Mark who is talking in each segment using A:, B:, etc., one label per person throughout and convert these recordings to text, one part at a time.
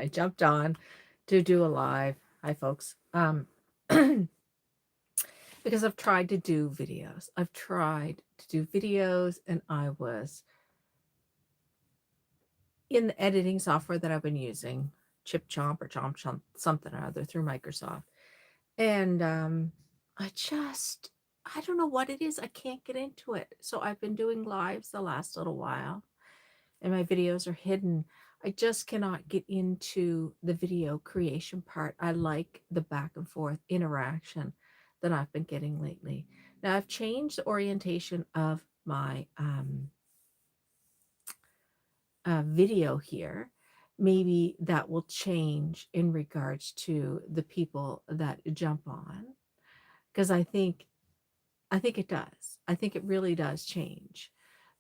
A: I jumped on to do a live. Hi, folks. Because I've tried to do videos. I've tried to do videos, and I was in the editing software that I've been using, Chip Chomp or Chomp Chomp, something or other through Microsoft. And I don't know what it is. I can't get into it. So I've been doing lives the last little while, and my videos are hidden. I just cannot get into the video creation part. I like the back and forth interaction that I've been getting lately. Now I've changed the orientation of my video here. Maybe that will change in regards to the people that jump on, because I think it does. I think it really does change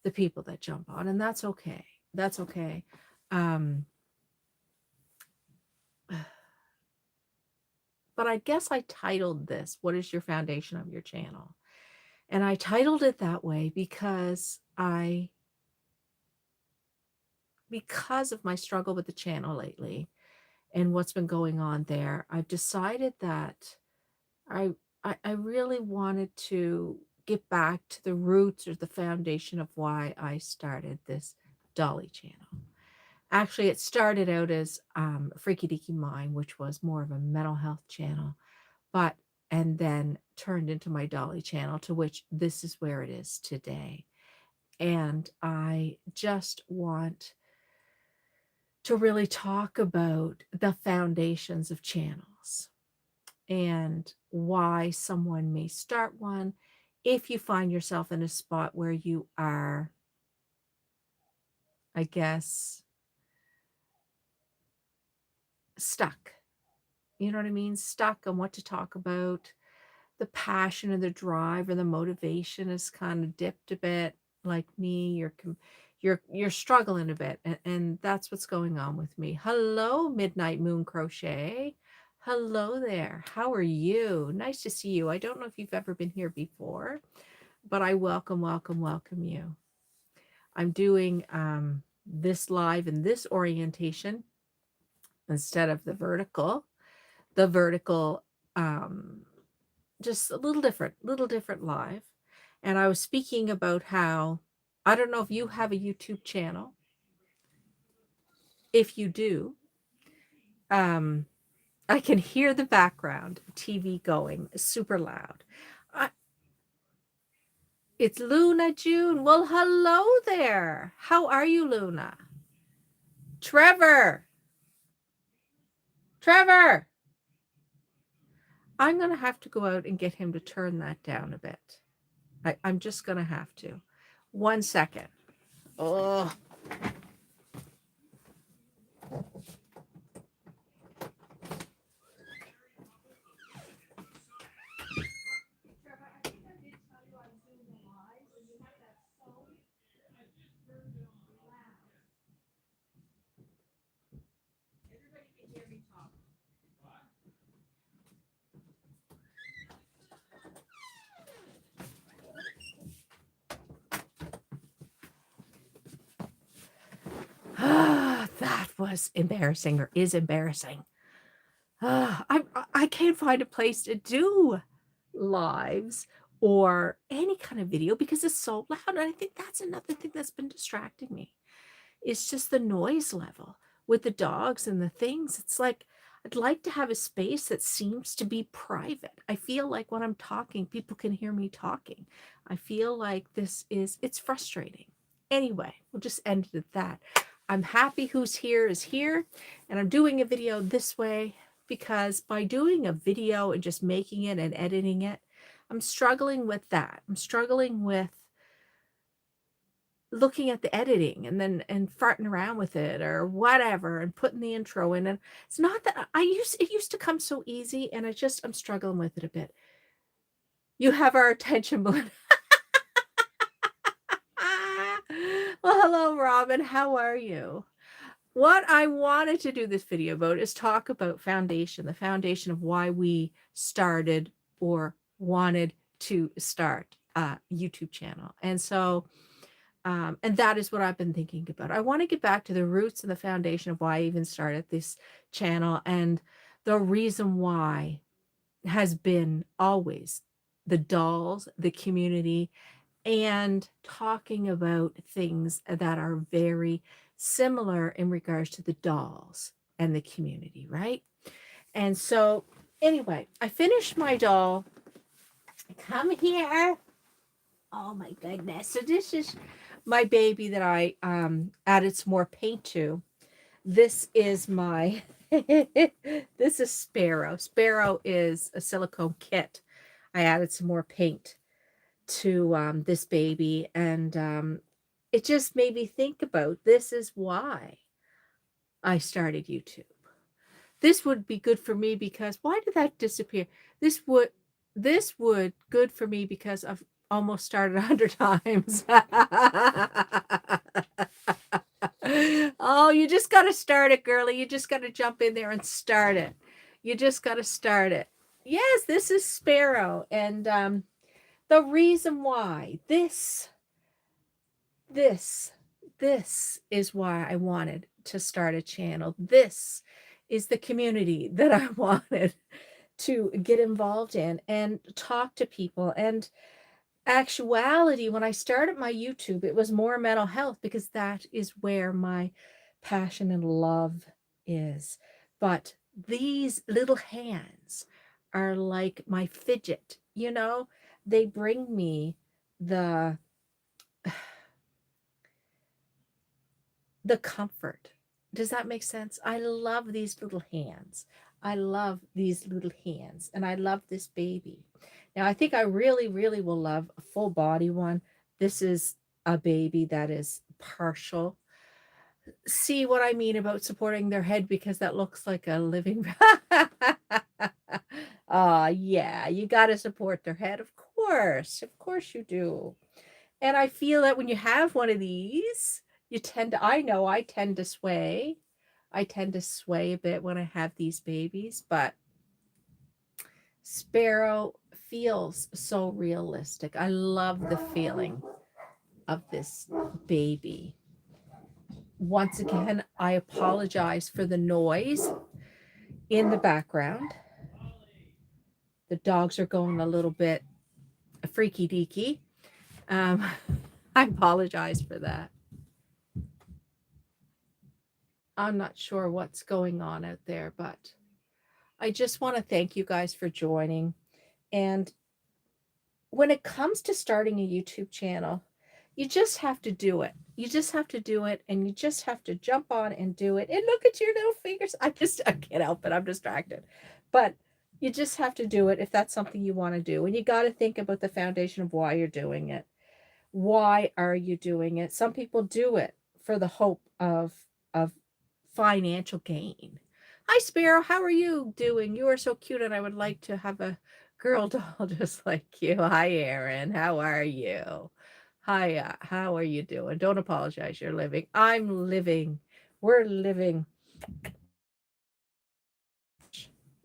A: the people that jump on, and that's okay. That's okay. Um, but I guess I titled this, "What is your foundation of your channel?" And I titled it that way because of my struggle with the channel lately and what's been going on there. I've decided that I I really wanted to get back to the roots or the foundation of why I started this Dolly channel. Actually, it started out as Freaky Deaky Mind, which was more of a mental health channel, but and then turned into my Dolly channel, to which this is where it is today. And I just want to really talk about the foundations of channels and why someone may start one if you find yourself in a spot where you are, I guess, stuck. You know what I mean? Stuck on what to talk about. The passion or the drive or the motivation is kind of dipped a bit. Like me, you're struggling a bit, and that's what's going on with me. Hello, Midnight Moon Crochet. Hello there. How are you? Nice to see you. I don't know if you've ever been here before, but I welcome you. I'm doing this live in this orientation instead of the vertical, um, just a little different live. And I was speaking about how, I don't know if you have a YouTube channel. If you do, um, I can hear the background TV going super loud. I, it's Luna June. Well, hello there. How are you, Luna? Trevor. Trevor. I'm going to have to go out and get him to turn that down a bit. I'm just going to have to. 1 second. Oh. That was embarrassing, or is embarrassing. I can't find a place to do lives or any kind of video because it's so loud. And I think that's another thing that's been distracting me. It's just the noise level with the dogs and the things. It's like I'd like to have a space that seems to be private. I feel like when I'm talking, people can hear me talking. I feel like it's frustrating. Anyway, we'll just end it at that. I'm happy who's here is here, and I'm doing a video this way because by doing a video and just making it and editing it, I'm struggling with that. I'm struggling with looking at the editing and farting around with it or whatever and putting the intro in. And it's not that it used to come so easy, and I'm struggling with it a bit. You have our attention, Melinda. Well, hello, Robin. How are you? What I wanted to do this video about is talk about the foundation of why we started or wanted to start a YouTube channel. And so And that is what I've been thinking about. I want to get back to the roots and the foundation of why I even started this channel. And the reason why has been always the dolls, the community, and talking about things that are very similar in regards to the dolls and the community, right? And so, anyway, I finished my doll. Come here. Oh my goodness. So this is my baby that I added some more paint to. This is my this is Sparrow. Sparrow is a silicone kit. I added some more paint to this baby, and it just made me think about this is why I started YouTube. This would be good for me because why did that disappear? This would good for me because I've almost started 100 times. Oh, you just got to start it, girly. You just got to jump in there and start it. You just got to start it. Yes, this is Sparrow. And the reason why this is why I wanted to start a channel. This is the community that I wanted to get involved in and talk to people. And actuality, when I started my YouTube, it was more mental health because that is where my passion and love is. But these little hands are like my fidget, you know, they bring me the comfort. Does that make sense? I love these little hands. I love these little hands, and I love this baby. Now, I think I really, really will love a full body one. This is a baby that is partial. See what I mean about supporting their head because that looks like a living. Yeah, you got to support their head. Of course you do. And I feel that when you have one of these, you tend to, I know I tend to sway. I tend to sway a bit when I have these babies, but Sparrow feels so realistic. I love the feeling of this baby. Once again, I apologize for the noise in the background. The dogs are going a little bit freaky deaky. I apologize for that. I'm not sure what's going on out there, but I just want to thank you guys for joining. And when it comes to starting a YouTube channel, you just have to do it. You just have to do it, and you just have to jump on and do it. And look at your little fingers. I can't help it. I'm distracted. But you just have to do it if that's something you want to do. And you got to think about the foundation of why you're doing it. Why are you doing it? Some people do it for the hope of financial gain. Hi, Sparrow. How are you doing? You are so cute, and I would like to have a girl doll just like you. Hi, Erin. How are you? Hi, how are you doing? Don't apologize. You're living. I'm living. We're living.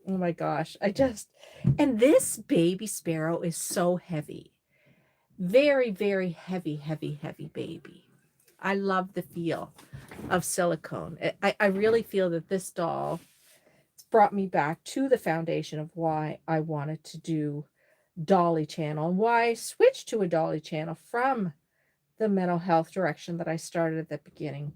A: Oh my gosh. And this baby Sparrow is so heavy. Very, very heavy, heavy, heavy baby. I love the feel of silicone. I really feel that this doll brought me back to the foundation of why I wanted to do Dolly channel and why I switched to a Dolly channel from the mental health direction that I started at the beginning.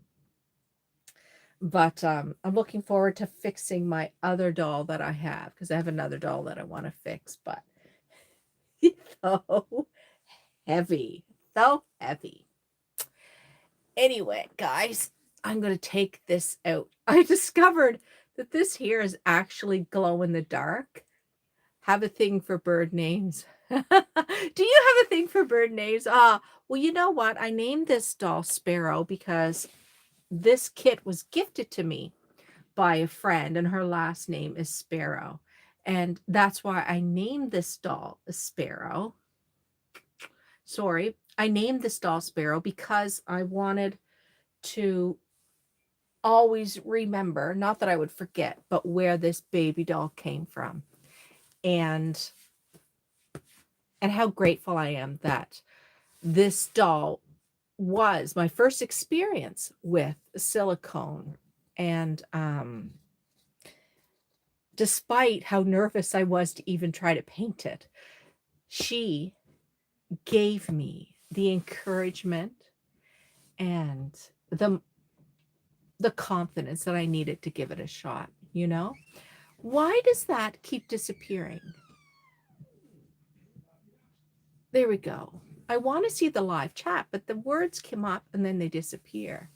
A: But I'm looking forward to fixing my other doll that I have because I have another doll that I want to fix, but so heavy, so heavy. Anyway, guys, I'm going to take this out. I discovered that this here is actually glow in the dark. Have a thing for bird names. Do you have a thing for bird names? Well, you know what? I named this doll Sparrow because this kit was gifted to me by a friend, and her last name is Sparrow. And that's why I named this doll Sparrow. Sorry, I named this doll Sparrow because I wanted to always remember, not that I would forget, but where this baby doll came from. And how grateful I am that this doll was my first experience with silicone. And despite how nervous I was to even try to paint it, she gave me the encouragement and the confidence that I needed to give it a shot, you know? Why does that keep disappearing? There we go. I want to see the live chat, but the words come up and then they disappear.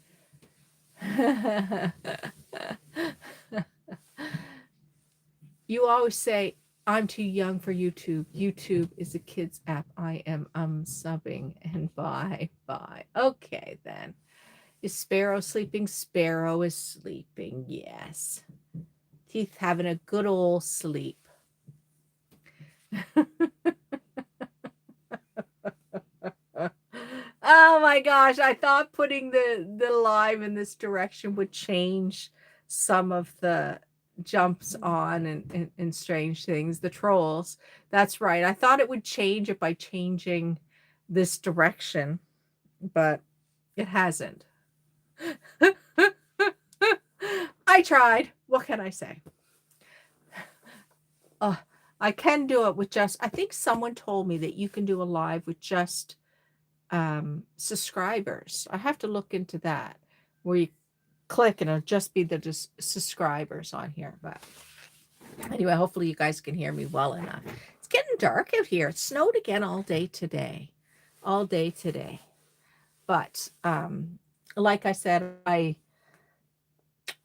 A: You always say, I'm too young for YouTube. YouTube is a kid's app. I am subbing and bye. Okay, then. Is Sparrow sleeping? Sparrow is sleeping, yes. Teeth having a good old sleep. Oh my gosh, I thought putting the live in this direction would change some of the jumps on and strange things, the trolls. That's right. I thought it would change it by changing this direction, but it hasn't. I tried. What can I say? I can do it with just, I think someone told me that you can do a live with just subscribers. I have to look into that, where you click and it'll just be the just subscribers on here. But anyway, hopefully you guys can hear me well enough. It's getting dark out here. It snowed again all day today. But like I said,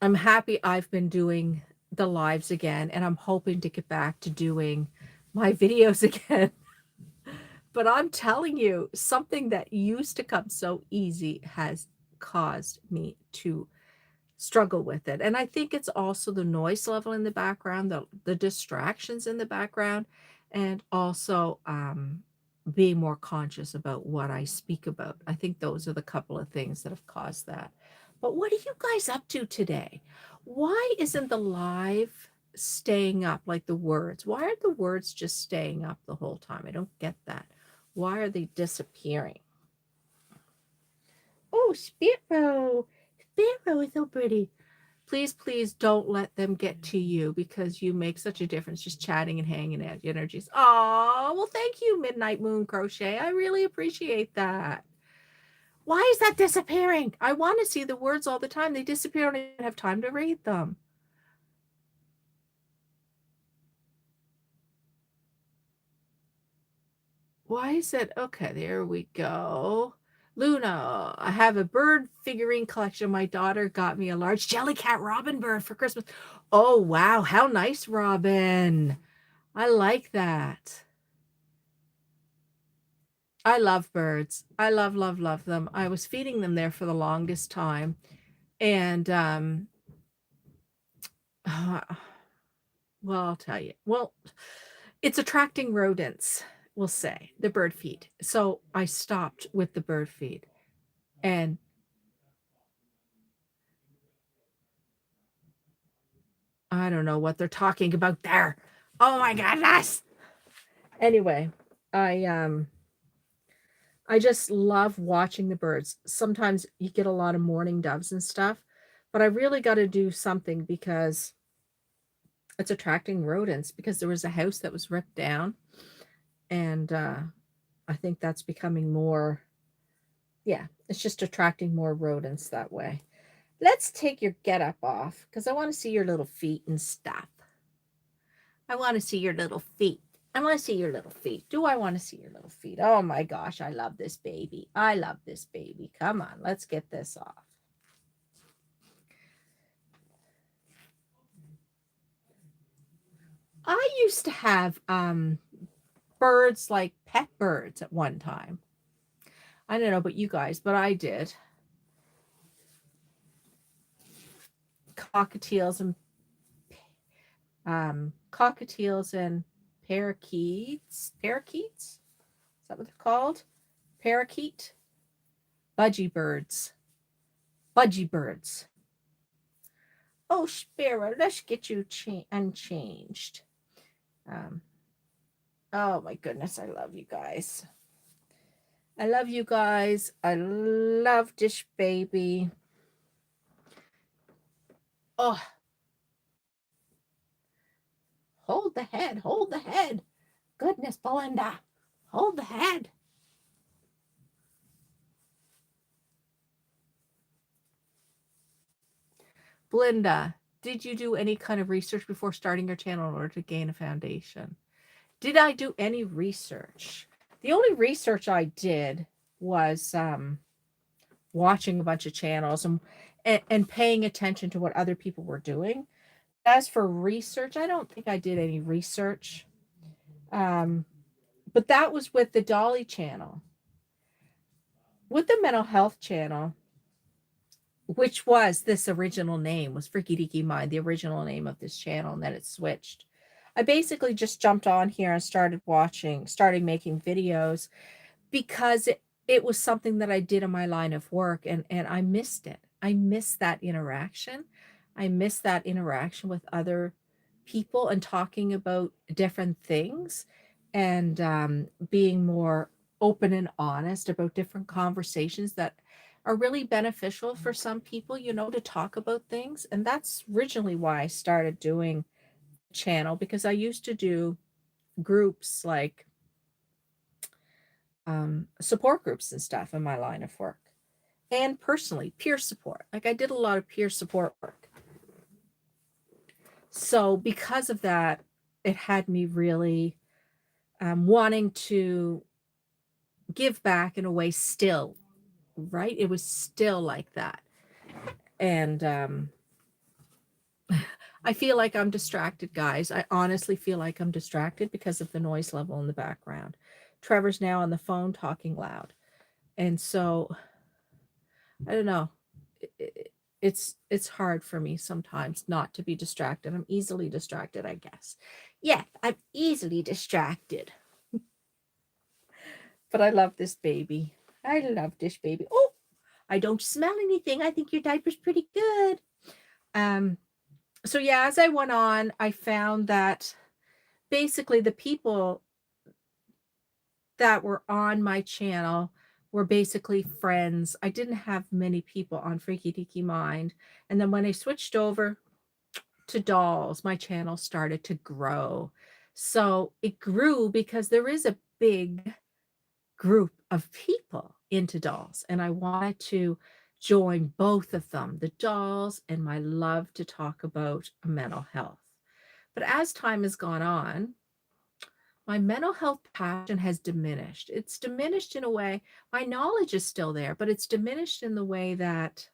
A: I'm happy I've been doing the lives again, and I'm hoping to get back to doing my videos again. But I'm telling you, something that used to come so easy has caused me to struggle with it. And I think it's also the noise level in the background, the distractions in the background, and also being more conscious about what I speak about. I think those are the couple of things that have caused that. But what are you guys up to today? Why isn't the live staying up like the words? Why are the words just staying up the whole time? I don't get that. Why are they disappearing? Oh, Sparrow. Sparrow is so pretty. Please, please don't let them get to you, because you make such a difference just chatting and hanging out energies. Oh, well, thank you, Midnight Moon Crochet. I really appreciate that. Why is that disappearing? I want to see the words all the time. They disappear. I don't even have time to read them. Why is it? Okay, there we go. Luna, I have a bird figurine collection. My daughter got me a large Jellycat Robin bird for Christmas. Oh, wow. How nice, Robin. I like that. I love birds. I love, love, love them. I was feeding them there for the longest time. And, well, I'll tell you. Well, it's attracting rodents, we'll say, the bird feed. So I stopped with the bird feed. And I don't know what they're talking about there. Oh my goodness. Anyway, I just love watching the birds. Sometimes you get a lot of mourning doves and stuff, but I really got to do something because it's attracting rodents, because there was a house that was ripped down, and I think that's becoming more, yeah, it's just attracting more rodents that way. Let's take your get up off, because I want to see your little feet and stuff. I want to see your little feet. I want to see your little feet. Do I want to see your little feet? Oh my gosh, I love this baby. I love this baby. Come on, let's get this off. I used to have birds, like pet birds, at one time. I don't know about you guys, but I did. Cockatiels and parakeets. Parakeets? Is that what they're called? Parakeet? Budgie birds. Budgie birds. Oh, Sparrow, let's get you unchanged. Oh my goodness, I love you guys. I love you guys. I love Dish Baby. Oh, hold the head. Hold the head. Goodness, Belinda. Hold the head. Belinda, did you do any kind of research before starting your channel in order to gain a foundation? Did I do any research? The only research I did was watching a bunch of channels and paying attention to what other people were doing. As for research, I don't think I did any research. But that was with the Dolly channel. With the mental health channel, which was this original name, was Freaky Deaky Mind, the original name of this channel, and then it switched. I basically just jumped on here and started making videos because it was something that I did in my line of work, and I missed it. I missed that interaction. I missed that interaction with other people and talking about different things and being more open and honest about different conversations that are really beneficial for some people, to talk about things. And that's originally why I started doing channel, because I used to do groups like support groups and stuff in my line of work, and personally peer support. Like, I did a lot of peer support work. So because of that, it had me really wanting to give back in a way still, right? It was still like that. And I feel like I'm distracted, guys. I honestly feel like I'm distracted because of the noise level in the background. Trevor's now on the phone talking loud. And so I don't know. It's hard for me sometimes not to be distracted. I'm easily distracted, I guess. Yeah, I'm easily distracted. But I love this baby. I love this baby. Oh, I don't smell anything. I think your diaper's pretty good. So yeah, as I went on, I found that basically the people that were on my channel were basically friends. I didn't have many people on Freaky Deaky Mind. And then when I switched over to dolls, my channel started to grow. So it grew because there is a big group of people into dolls, and I wanted to join both of them, the dolls and my love to talk about mental health. But as time has gone on, my mental health passion has diminished. It's diminished in a way, my knowledge is still there, but it's diminished in the way that,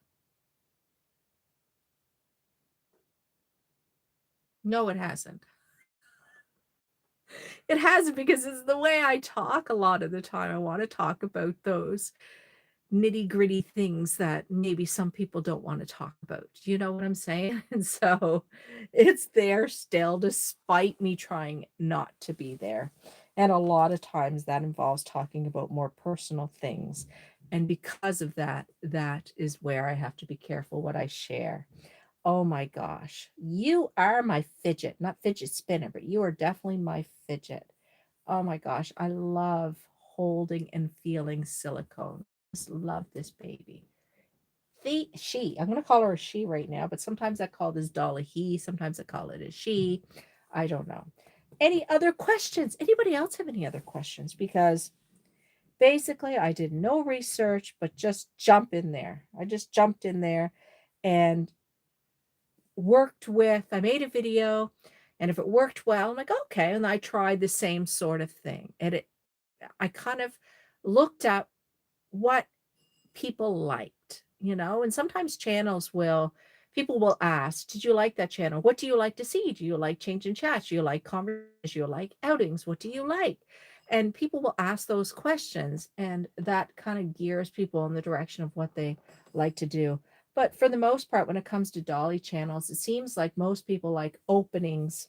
A: no, it hasn't. It hasn't, because it's the way I talk a lot of the time. I want to talk about those nitty gritty things that maybe some people don't want to talk about. You know what I'm saying? And so it's there still, despite me trying not to be there. And a lot of times that involves talking about more personal things. And because of that, that is where I have to be careful what I share. Oh my gosh, you are my fidget, not fidget spinner, but you are definitely my fidget. Oh my gosh, I love holding and feeling silicone. Just love this baby. I'm going to call her a she right now, but sometimes I call this doll a he, sometimes I call it a she. I don't know. Any other questions? Anybody else have any other questions? Because basically I did no research, but just jump in there. I just jumped in there and I made a video, and if it worked well, I'm like, okay. And I tried the same sort of thing. And I kind of looked at what people liked, and sometimes people will ask, did you like that channel? What do you like to see? Do you like change in chats? Do you like conversations? Do you like outings? What do you like? And people will ask those questions, and that kind of gears people in the direction of what they like to do. But for the most part, when it comes to dolly channels, it seems like most people like openings,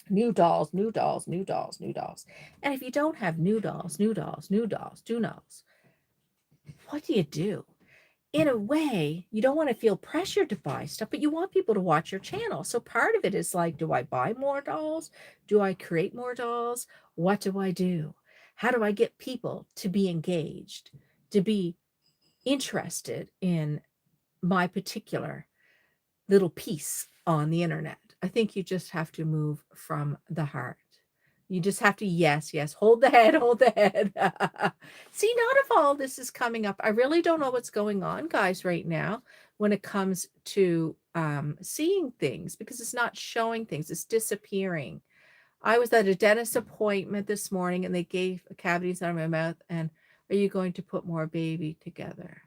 A: new dolls, new dolls, new dolls, new dolls. And if you don't have new dolls, new dolls, new dolls, new dolls, what do you do? In a way, you don't want to feel pressured to buy stuff, but you want people to watch your channel. So part of it is like, do I buy more dolls? Do I create more dolls? What do I do? How do I get people to be engaged, to be interested in my particular little piece on the internet? I think you just have to move from the heart. You just have to, yes, yes, hold the head, hold the head. See, not if all this is coming up. I really don't know what's going on, guys, right now when it comes to seeing things, because it's not showing things, it's disappearing. I was at a dentist appointment this morning and they gave cavities out of my mouth. And are you going to put more baby together?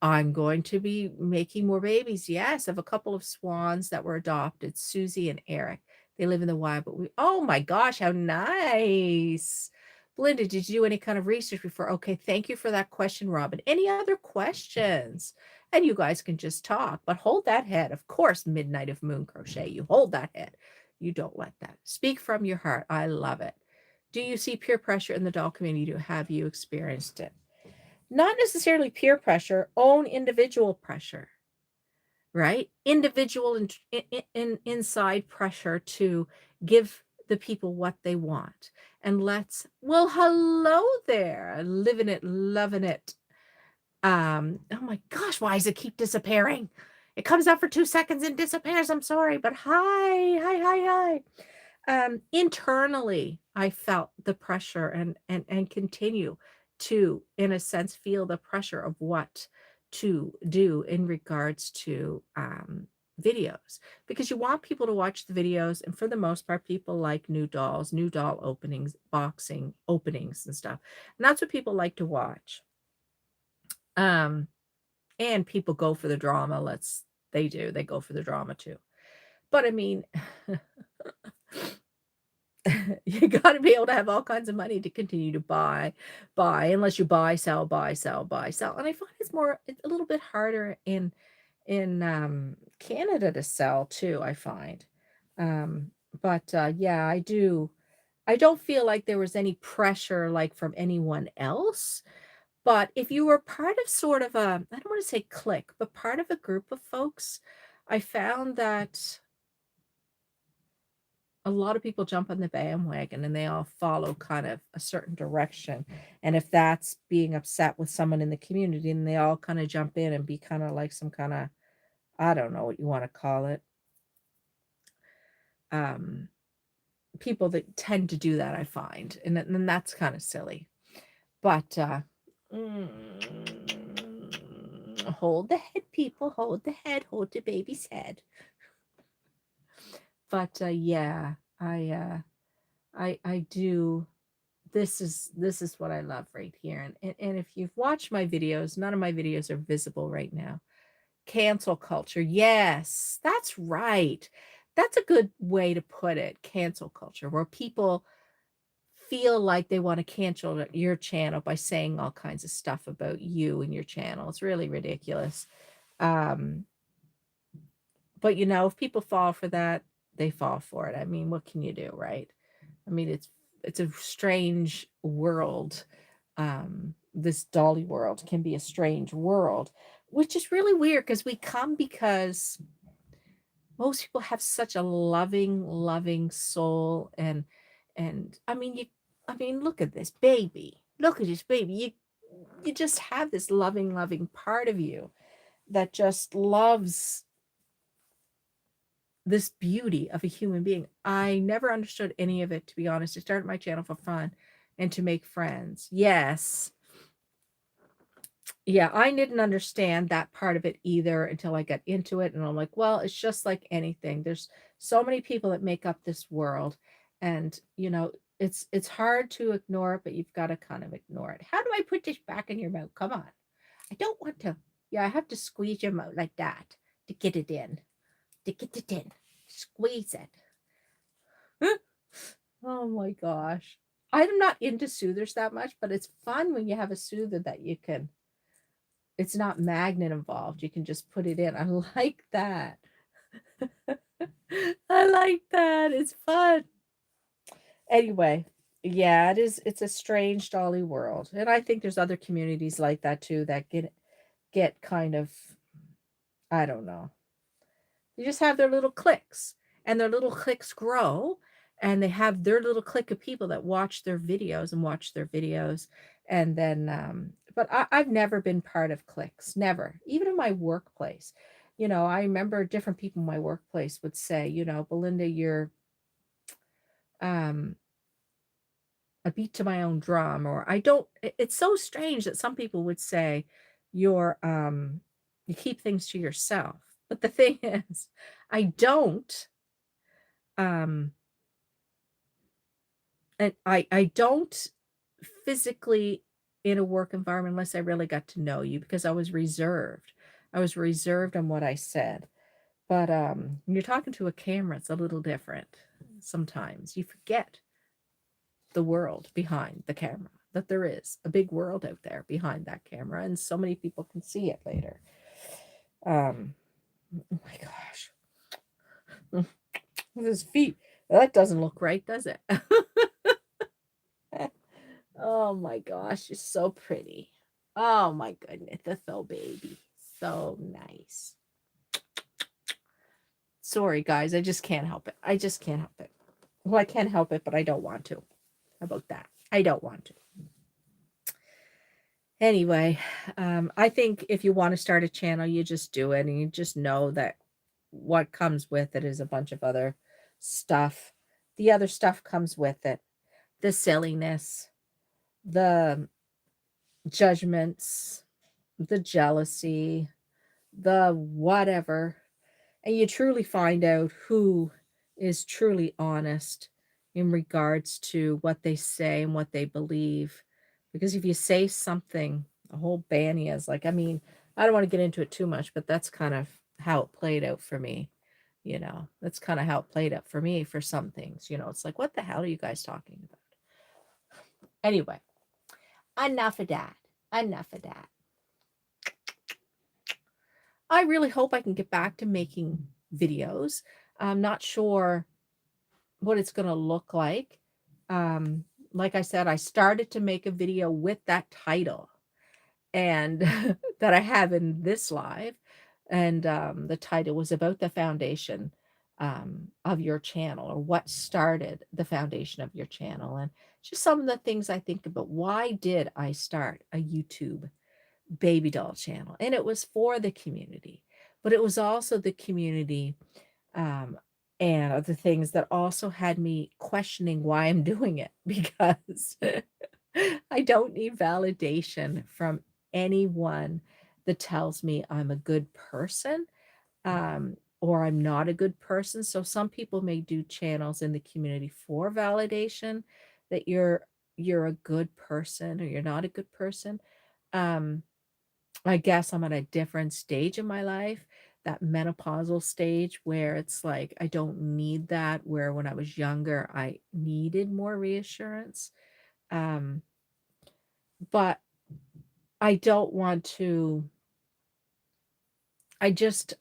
A: I'm going to be making more babies. Yes, I have a couple of swans that were adopted, Susie and Eric. They live in the wild, but oh my gosh, how nice. Belinda, did you do any kind of research before? Okay, thank you for that question, Robin. Any other questions? And you guys can just talk, but hold that head. Of course, Midnight of Moon Crochet, you hold that head. You don't let that. Speak from your heart. I love it. Do you see peer pressure in the doll community? Have you experienced it? Not necessarily peer pressure, own individual pressure, right? Individual inside pressure to give the people what they want. And well, hello there. Living it, loving it. Oh my gosh, why does it keep disappearing? It comes up for 2 seconds and disappears. I'm sorry, but hi. Internally, I felt the pressure and continue to, in a sense, feel the pressure of what to do in regards to videos, because you want people to watch the videos. And for the most part, people like new dolls, new doll openings, boxing openings and stuff. And that's what people like to watch. And people go for the drama. They go for the drama too. But I mean, you got to be able to have all kinds of money to continue to buy, unless you buy, sell, buy, sell, buy, sell. And I find it's a little bit harder in Canada to sell too, I find. But yeah, I don't feel like there was any pressure like from anyone else. But if you were part of sort of I don't want to say clique, but part of a group of folks, I found that a lot of people jump on the bandwagon and they all follow kind of a certain direction. And if that's being upset with someone in the community, and they all kind of jump in and be kind of like some kind of, I don't know what you want to call it. People that tend to do that, I find. And that's kind of silly. But hold the head, people, hold the head, hold the baby's head. But yeah, I do. This is what I love right here. And if you've watched my videos, none of my videos are visible right now. Cancel culture. Yes, that's right. That's a good way to put it. Cancel culture, where people feel like they want to cancel your channel by saying all kinds of stuff about you and your channel. It's really ridiculous. But if people fall for that, they fall for it. I mean, what can you do, right? I mean, it's a strange world. This dolly world can be a strange world, which is really weird because most people have such a loving soul. And I mean, look at this baby. Look at this baby. You just have this loving part of you that just loves this beauty of a human being. I never understood any of it, to be honest. I started my channel for fun and to make friends. Yes. Yeah, I didn't understand that part of it either until I got into it. And I'm like, well, it's just like anything. There's so many people that make up this world. And, it's hard to ignore it, but you've got to kind of ignore it. How do I put this back in your mouth? Come on. I don't want to. Yeah, I have to squeeze your mouth like that to get it in. To get it in. Squeeze it. Oh my gosh. I'm not into soothers that much, but it's fun when you have a soother that it's not magnet involved. You can just put it in. I like that. I like that. It's fun. Anyway, yeah, it's a strange dolly world. And I think there's other communities like that too that get kind of, I don't know. You just have their little cliques, and their little cliques grow. and they have their little clique of people that watch their videos and watch their videos. And then, but I've never been part of cliques, never, even in my workplace. I remember different people in my workplace would say, Belinda, you're um, a beat to my own drum, or I don't, it's so strange that some people would say you keep things to yourself. But the thing is, I don't, um, and I don't physically in a work environment unless I really got to know you, because I was reserved. I was reserved on what I said. But when you're talking to a camera, it's a little different. Sometimes you forget the world behind the camera, that there is a big world out there behind that camera, and so many people can see it later. Oh my gosh. With his feet. That doesn't look right, does it? Oh my gosh, it's so pretty. Oh my goodness, the so baby. So nice. Sorry, guys, I just can't help it. I just can't help it. Well, I can't help it, but I don't want to. How about that? I don't want to. Anyway, I think if you want to start a channel, you just do it, and you just know that what comes with it is a bunch of other stuff. The other stuff comes with it. The silliness, the judgments, the jealousy, the whatever. And you truly find out who is truly honest in regards to what they say and what they believe. Because if you say something, a whole banny is like, I mean, I don't want to get into it too much, but that's kind of how it played out for me. That's kind of how it played out for me for some things. It's like, what the hell are you guys talking about? Anyway, enough of that. Enough of that. I really hope I can get back to making videos. I'm not sure what it's going to look like. Like I said, I started to make a video with that title and that I have in this live. And the title was about the foundation of your channel, or what started the foundation of your channel. And just some of the things I think about. Why did I start a YouTube baby doll channel? And it was for the community, but it was also the community um, and other things that also had me questioning why I'm doing it, because I don't need validation from anyone that tells me I'm a good person, or I'm not a good person. So some people may do channels in the community for validation, that you're a good person or you're not a good person. Um, I guess I'm at a different stage in my life, that menopausal stage where it's like I don't need that, where when I was younger, I needed more reassurance. Um, but I don't want to, I just,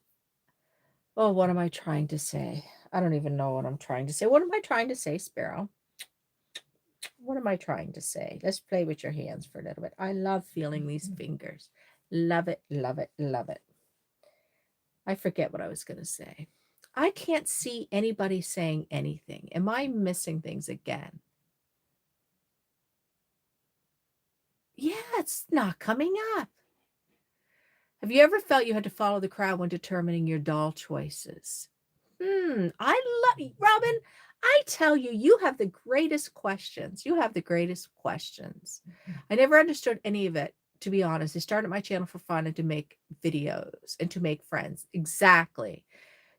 A: oh, what am I trying to say? I don't even know what I'm trying to say. What am I trying to say, Sparrow? What am I trying to say? Let's play with your hands for a little bit. I love feeling these fingers. Love it, love it, love it. I forget what I was going to say. I can't see anybody saying anything. Am I missing things again? Yeah, it's not coming up. Have you ever felt you had to follow the crowd when determining your doll choices? I love you, Robin. I tell you, you have the greatest questions. You have the greatest questions. I never understood any of it, to be honest. I started my channel for fun and to make videos and to make friends. Exactly.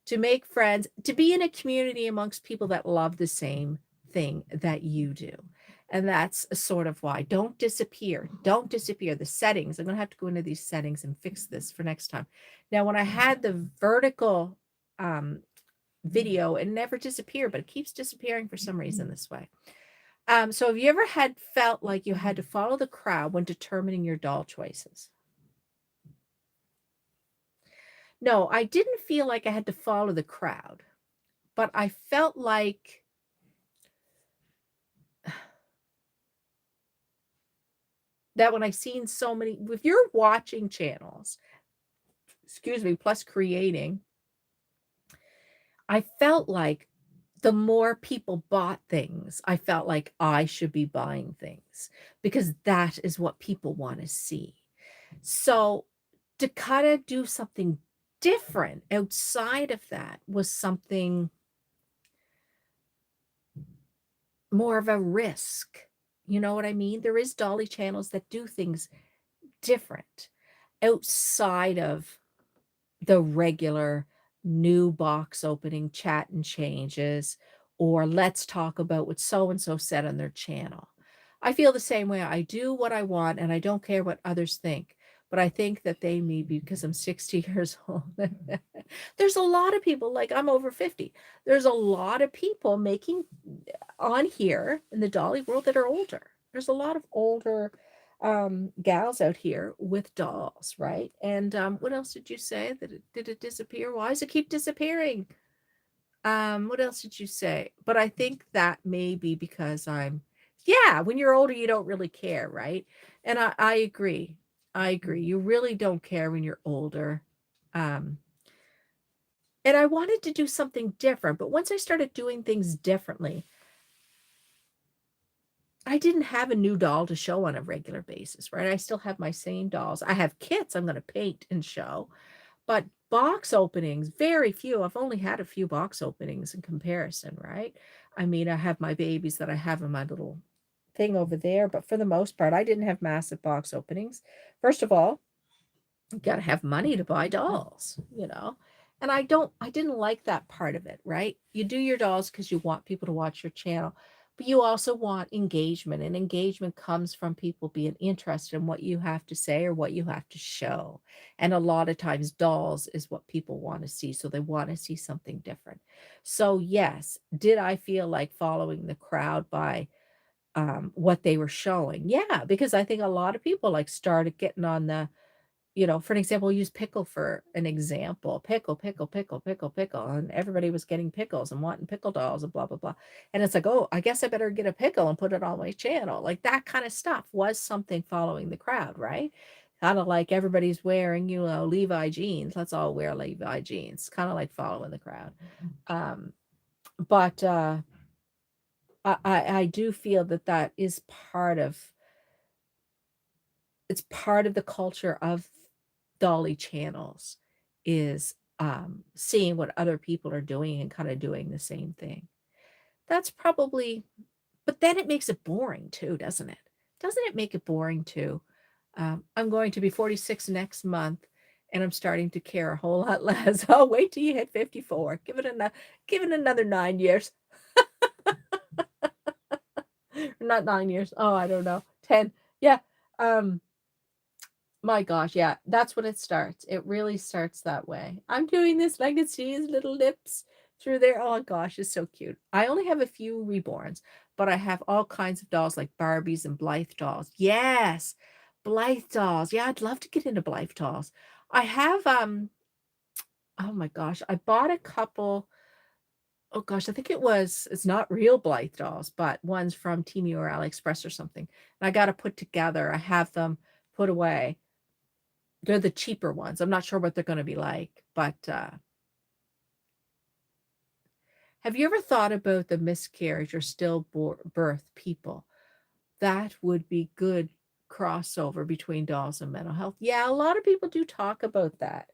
A: To make friends, to be in a community amongst people that love the same thing that you do. And that's sort of why. Don't disappear. Don't disappear. The settings, I'm going to have to go into these settings and fix this for next time. Now, when I had the vertical video, it never disappeared, but it keeps disappearing for some reason this way. So have you ever felt like you had to follow the crowd when determining your doll choices? No, I didn't feel like I had to follow the crowd, but I felt like that when I seen so many, if you're watching channels, excuse me, plus creating, I felt like the more people bought things, I felt like I should be buying things because that is what people want to see. So to kind of do something different outside of that was something more of a risk. You know what I mean? There is dolly channels that do things different outside of the regular new box opening chat and changes, or let's talk about what so and so said on their channel. I feel the same way. I do what I want and I don't care what others think. But I think that they may be because I'm 60 years old. There's a lot of people, like I'm over 50. There's a lot of people making on here in the dolly world that are older. There's a lot of older gals out here with dolls, right? And what else did you say? That did it disappear? Why does it keep disappearing? What else did you say? But I think that may be because yeah, when you're older, you don't really care, right? And I agree. I agree. You really don't care when you're older. Um, and I wanted to do something different, but once I started doing things differently, I didn't have a new doll to show on a regular basis, right? I still have my same dolls. I have kits I'm going to paint and show, but box openings, very few. I've only had a few box openings in comparison, right? I mean, I have my babies that I have in my little thing over there, but for the most part, I didn't have massive box openings. First of all, you got to have money to buy dolls, you know? And I didn't like that part of it, right? You do your dolls because you want people to watch your channel, but you also want engagement, and engagement comes from people being interested in what you have to say or what you have to show. And a lot of times, dolls is what people want to see. So they want to see something different. So, yes, did I feel like following the crowd by what they were showing? Yeah, because I think a lot of people like started getting on for an example, use pickle for an example. Pickle, pickle, pickle, pickle, pickle. And everybody was getting pickles and wanting pickle dolls and blah, blah, blah. And it's like, oh, I guess I better get a pickle and put it on my channel. Like that kind of stuff was something following the crowd, right? Kind of like everybody's wearing, Levi jeans. Let's all wear Levi jeans. Kind of like following the crowd. But I do feel that that is part of the culture of dolly channels is seeing what other people are doing and kind of doing the same thing. That's probably, but then it makes it boring too, doesn't it? Doesn't it make it boring too? I'm going to be 46 next month and I'm starting to care a whole lot less. Oh, wait till you hit 54. Give it another 9 years. Not 9 years. Oh, I don't know. 10. Yeah. Um, My gosh, yeah, that's when it starts. It really starts that way. I'm doing this and I can see his little lips through there. Oh gosh, it's so cute. I only have a few reborns, but I have all kinds of dolls like Barbies and Blythe dolls. Yes, Blythe dolls. Yeah, I'd love to get into Blythe dolls. I have oh my gosh, I bought a couple. Oh gosh, I think it's not real Blythe dolls, but ones from Temu or AliExpress or something. And I got to put together. I have them put away. They're the cheaper ones. I'm not sure what they're gonna be like, but, have you ever thought about the miscarriage or stillbirth people? That would be good crossover between dolls and mental health. Yeah, a lot of people do talk about that.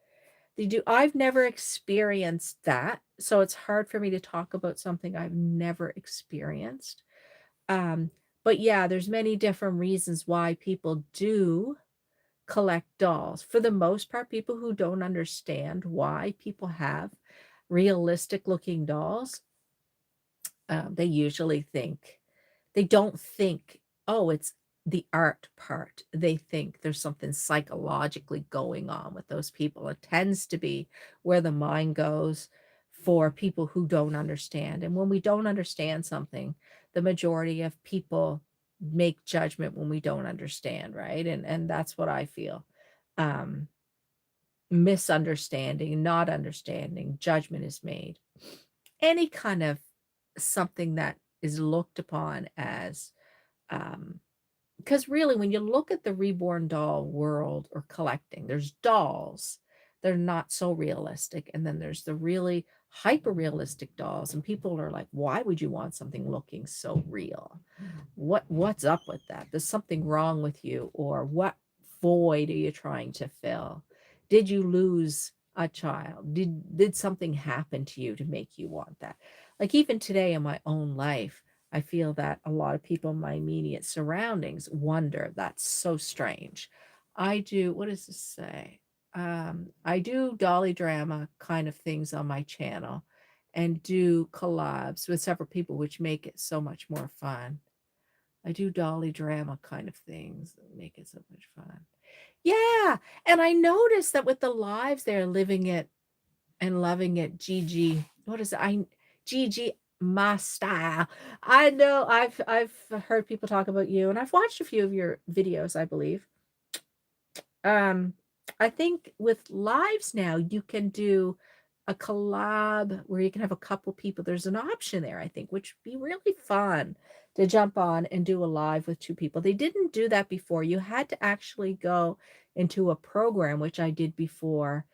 A: They do. I've never experienced that, so it's hard for me to talk about something I've never experienced. Um, but yeah, there's many different reasons why people do collect dolls. For the most part, people who don't understand why people have realistic looking dolls, they usually they don't think, oh, it's the art part. They think there's something psychologically going on with those people. It tends to be where the mind goes for people who don't understand. And when we don't understand something, the majority of people make judgment when we don't understand, right? And that's what I feel. Um, Misunderstanding, not understanding, judgment is made. Any kind of something that is looked upon as because really when you look at the reborn doll world or collecting, there's dolls, they're not so realistic, and then there's the really hyper realistic dolls, and people are like, why would you want something looking so real? What's up with that? There's something wrong with you, or what void are you trying to fill? Did you lose a child? Did something happen to you to make you want that? Like even today in my own life, I feel that a lot of people in my immediate surroundings wonder. That's so strange. I do, what does this say? I do dolly drama kind of things on my channel and do collabs with several people, which make it so much more fun. I do dolly drama kind of things that make it so much fun. Yeah, and I noticed that with the lives, they're living it and loving it. Gigi, what is it? Gigi, my style. I know I've heard people talk about you, and I've watched a few of your videos, I believe. Um, I think with lives now, you can do a collab where you can have a couple people. There's an option there, I think, which would be really fun to jump on and do a live with two people. They didn't do that before. You had to actually go into a program, which I did before,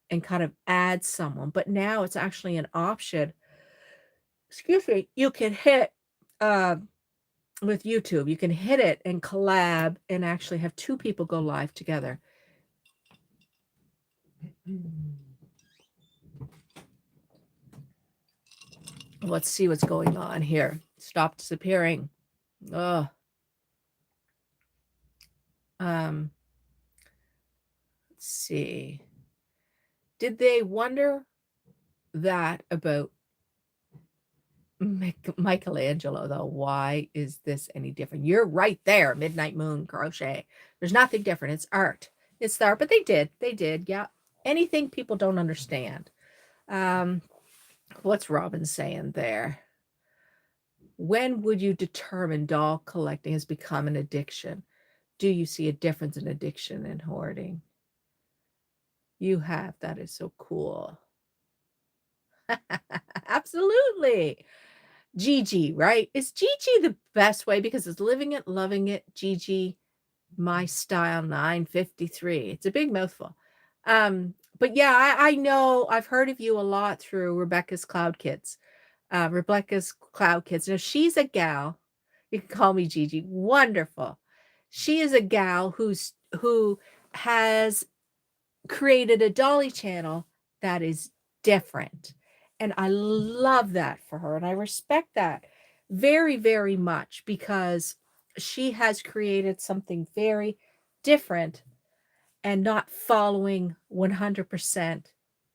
A: and kind of add someone. But now it's actually an option. Excuse me. You can hit with YouTube, you can hit it and collab and actually have two people go live together. Let's see what's going on here. Stop disappearing. Oh. Let's see. Did they wonder that about Michelangelo, though? Why is this any different? You're right there, Midnight Moon Crochet. There's nothing different. It's art. It's the art, but they did. Yeah. Anything people don't understand. What's Robin saying there? When would you determine doll collecting has become an addiction? Do you see a difference in addiction and hoarding? You have. That is so cool. Absolutely. Gigi, right? Is Gigi the best way because it's living it, loving it? Gigi, my style 953. It's a big mouthful. But yeah, I know I've heard of you a lot through Rebecca's Cloud Kids. Rebecca's Cloud Kids. Now she's a gal. You can call me Gigi. Wonderful. She is a gal who has created a dolly channel that is different. And I love that for her. And I respect that very, very much because she has created something very different and not following 100%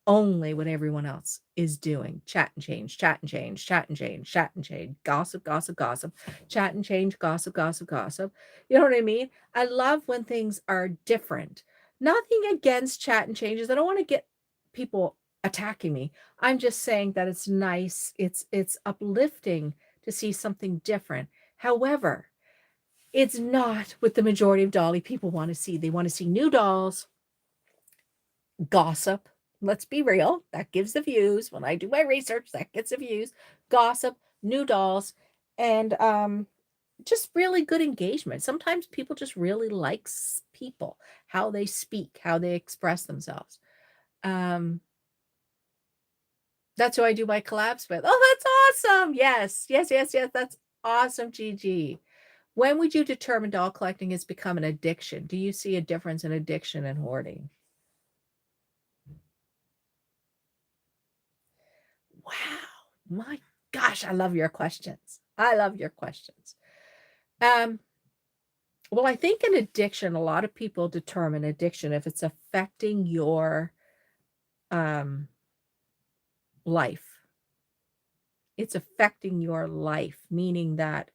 A: only what everyone else is doing. Chat and change, chat and change, chat and change, chat and change, gossip, gossip, gossip, chat and change, gossip, gossip, gossip. You know what I mean? I love when things are different. Nothing against chat and changes. I don't want to get people attacking me. I'm just saying that it's nice. It's uplifting to see something different. However, it's not what the majority of dolly people want to see. They want to see new dolls, gossip. Let's be real. That gives the views. When I do my research, that gets the views. Gossip, new dolls, and just really good engagement. Sometimes people just really like people, how they speak, how they express themselves. That's who I do my collabs with. Oh, that's awesome. Yes. That's awesome, Gigi. When would you determine doll collecting has become an addiction? Do you see a difference in addiction and hoarding? Wow. My gosh, I love your questions. I love your questions. Well, I think an addiction, a lot of people determine addiction if it's affecting your life. It's affecting your life, meaning that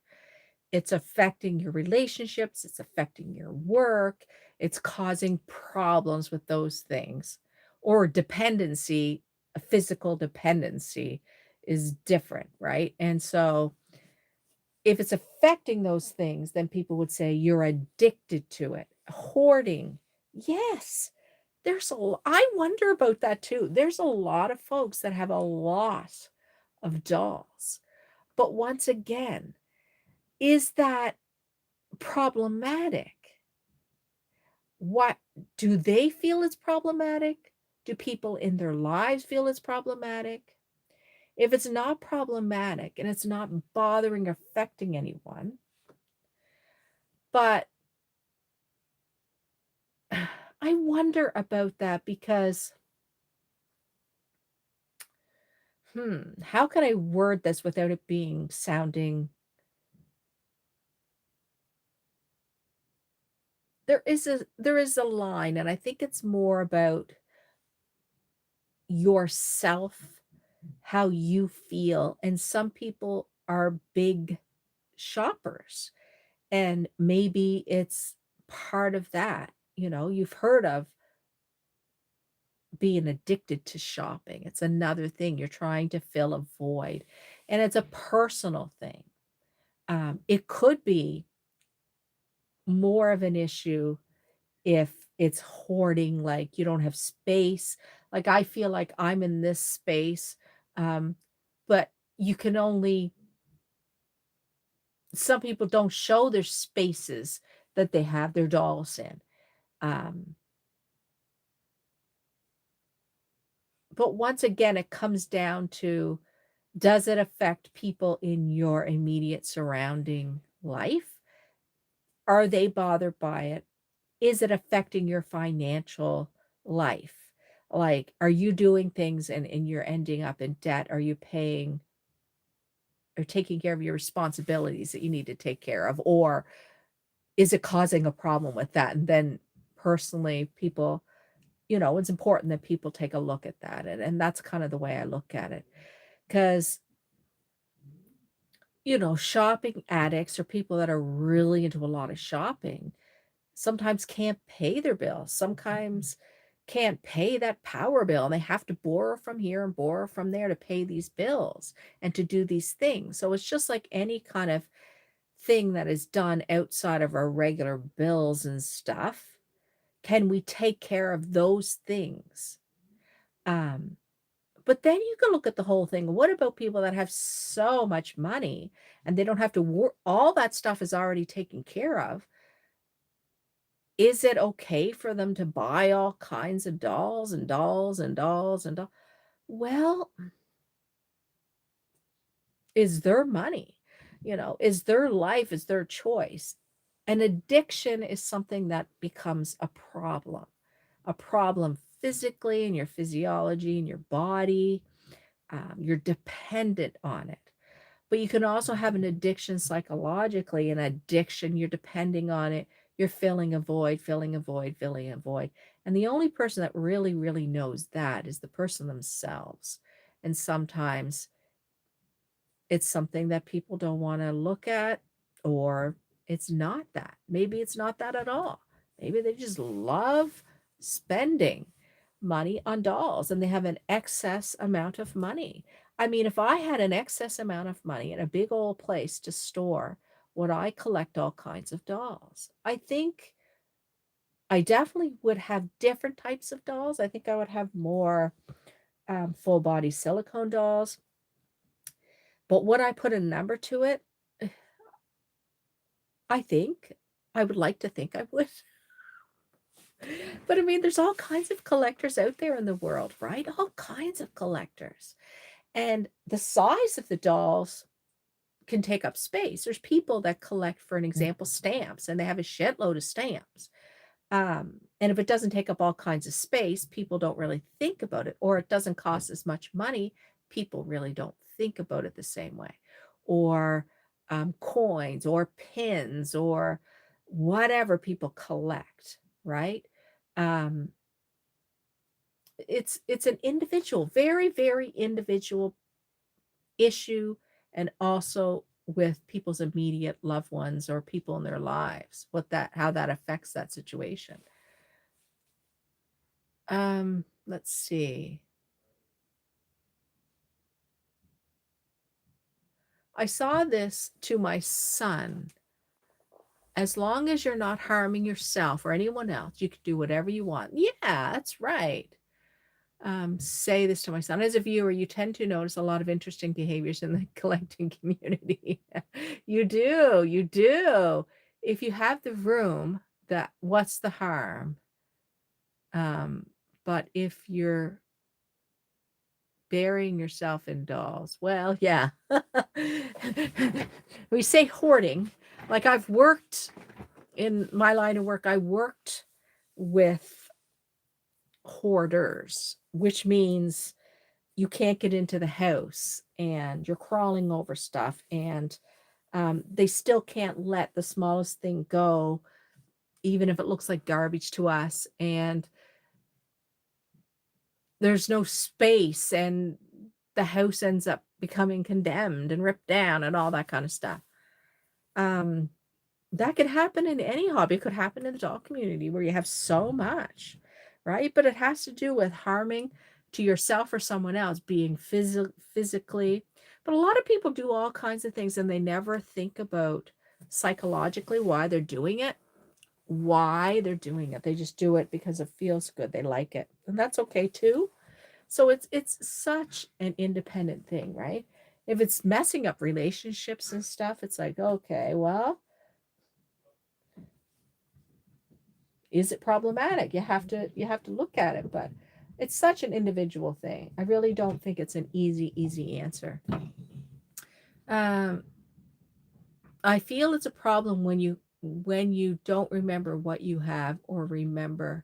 A: it's affecting your relationships, it's affecting your work, it's causing problems with those things. Or dependency, a physical dependency is different, right? And so if it's affecting those things, then people would say you're addicted to it. Hoarding, yes. I wonder about that too. There's a lot of folks that have a lot of dolls. But once again, is that problematic? What do they feel it's problematic? Do people in their lives feel it's problematic? If it's not problematic and it's not bothering, affecting anyone, but I wonder about that because, how can I word this without it being sounding there is a line, and I think it's more about yourself, how you feel, and some people are big shoppers, and maybe it's part of that, you've heard of being addicted to shopping. It's another thing, you're trying to fill a void, and it's a personal thing. It could be more of an issue if it's hoarding, like you don't have space. Like I feel like I'm in this space, um, but you can only some people don't show their spaces that they have their dolls in. Um, but once again, it comes down to, does it affect people in your immediate surrounding life? Are they bothered by it? Is it affecting your financial life? Like, are you doing things and you're ending up in debt? Are you paying or taking care of your responsibilities that you need to take care of? Or is it causing a problem with that? And then personally, people, it's important that people take a look at that. And that's kind of the way I look at it. Because, shopping addicts or people that are really into a lot of shopping sometimes can't pay their bills, sometimes can't pay that power bill, and they have to borrow from here and borrow from there to pay these bills and to do these things. So it's just like any kind of thing that is done outside of our regular bills and stuff. Can we take care of those things? Um, but then you can look at the whole thing. What about people that have so much money and they don't have to work? All that stuff is already taken care of. Is it okay for them to buy all kinds of dolls and dolls and dolls and dolls? Well, is their money, is their life, is their choice. An addiction is something that becomes a problem physically in your physiology, in your body. You're dependent on it. But you can also have an addiction psychologically, an addiction, you're depending on it. You're filling a void, filling a void, filling a void. And the only person that really, really knows that is the person themselves. And sometimes it's something that people don't want to look at, or it's not that. Maybe it's not that at all. Maybe they just love spending money on dolls and they have an excess amount of money. I mean, if I had an excess amount of money and a big old place to store, would I collect all kinds of dolls? I think I definitely would have different types of dolls. I think I would have more full body silicone dolls. But would I put a number to it? I think. I would like to think I would. But I mean, there's all kinds of collectors out there in the world, right? All kinds of collectors. And the size of the dolls can take up space. There's people that collect, for an example, stamps, and they have a shitload of stamps. And if it doesn't take up all kinds of space, people don't really think about it, or it doesn't cost as much money, people really don't think about it the same way. Or coins or pins or whatever people collect, right? Um, it's an individual, very, very individual issue, and also with people's immediate loved ones or people in their lives, how that affects that situation. Let's see. I saw this to my son. As long as you're not harming yourself or anyone else, you can do whatever you want. Yeah, that's right. Say this to my son. As a viewer, you tend to notice a lot of interesting behaviors in the collecting community. You do, you do. If you have the room, that what's the harm? Um, but if you're burying yourself in dolls. Well, yeah. We say hoarding. Like I've worked in my line of work, I worked with hoarders, which means you can't get into the house and you're crawling over stuff, and they still can't let the smallest thing go, even if it looks like garbage to us. And there's no space, and the house ends up becoming condemned and ripped down and all that kind of stuff. That could happen in any hobby. It could happen in the doll community where you have so much, right? But it has to do with harming to yourself or someone else, being physically. But a lot of people do all kinds of things and they never think about psychologically why they're doing it. Why they're doing it. They just do it because it feels good. They like it. And that's okay too. So it's such an independent thing, right? If it's messing up relationships and stuff, it's like, okay, well, is it problematic? You have to look at it, but it's such an individual thing. I really don't think it's an easy answer. Um, I feel it's a problem when you don't remember what you have or remember.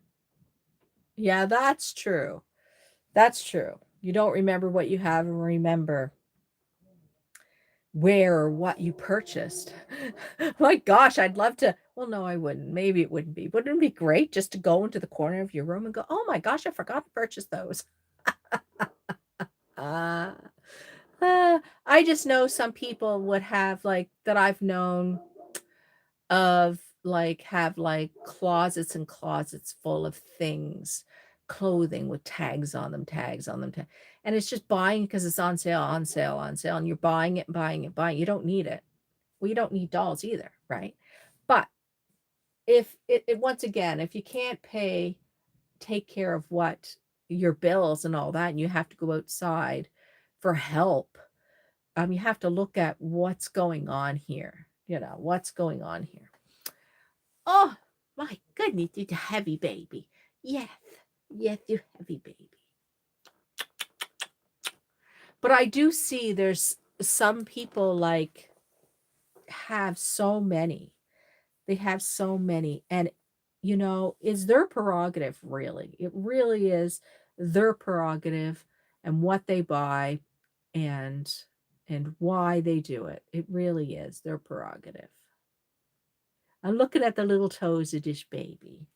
A: Yeah, that's true. That's true. You don't remember what you have and remember where or what you purchased. My gosh, I'd love to. Well, no, I wouldn't. Maybe it wouldn't be. Wouldn't it be great just to go into the corner of your room and go, oh my gosh, I forgot to purchase those? Uh, I just know some people would have, like, that I've known of, like, have like closets and closets full of things, clothing with tags on them, and it's just buying because it's on sale, on sale, on sale, and you're buying it, buying it, buying. You don't need it. Well, you don't need dolls either, right? But if it once again, if you can't take care of what your bills and all that, and you have to go outside for help, you have to look at what's going on here. You know, what's going on here. Oh my goodness, it's a heavy baby. Yes, yes, you heavy baby. But I do see there's some people like have so many. They have so many, and you know, it's their prerogative, really. It really is their prerogative and what they buy and why they do it. It really is their prerogative. I'm looking at the little toes of this baby.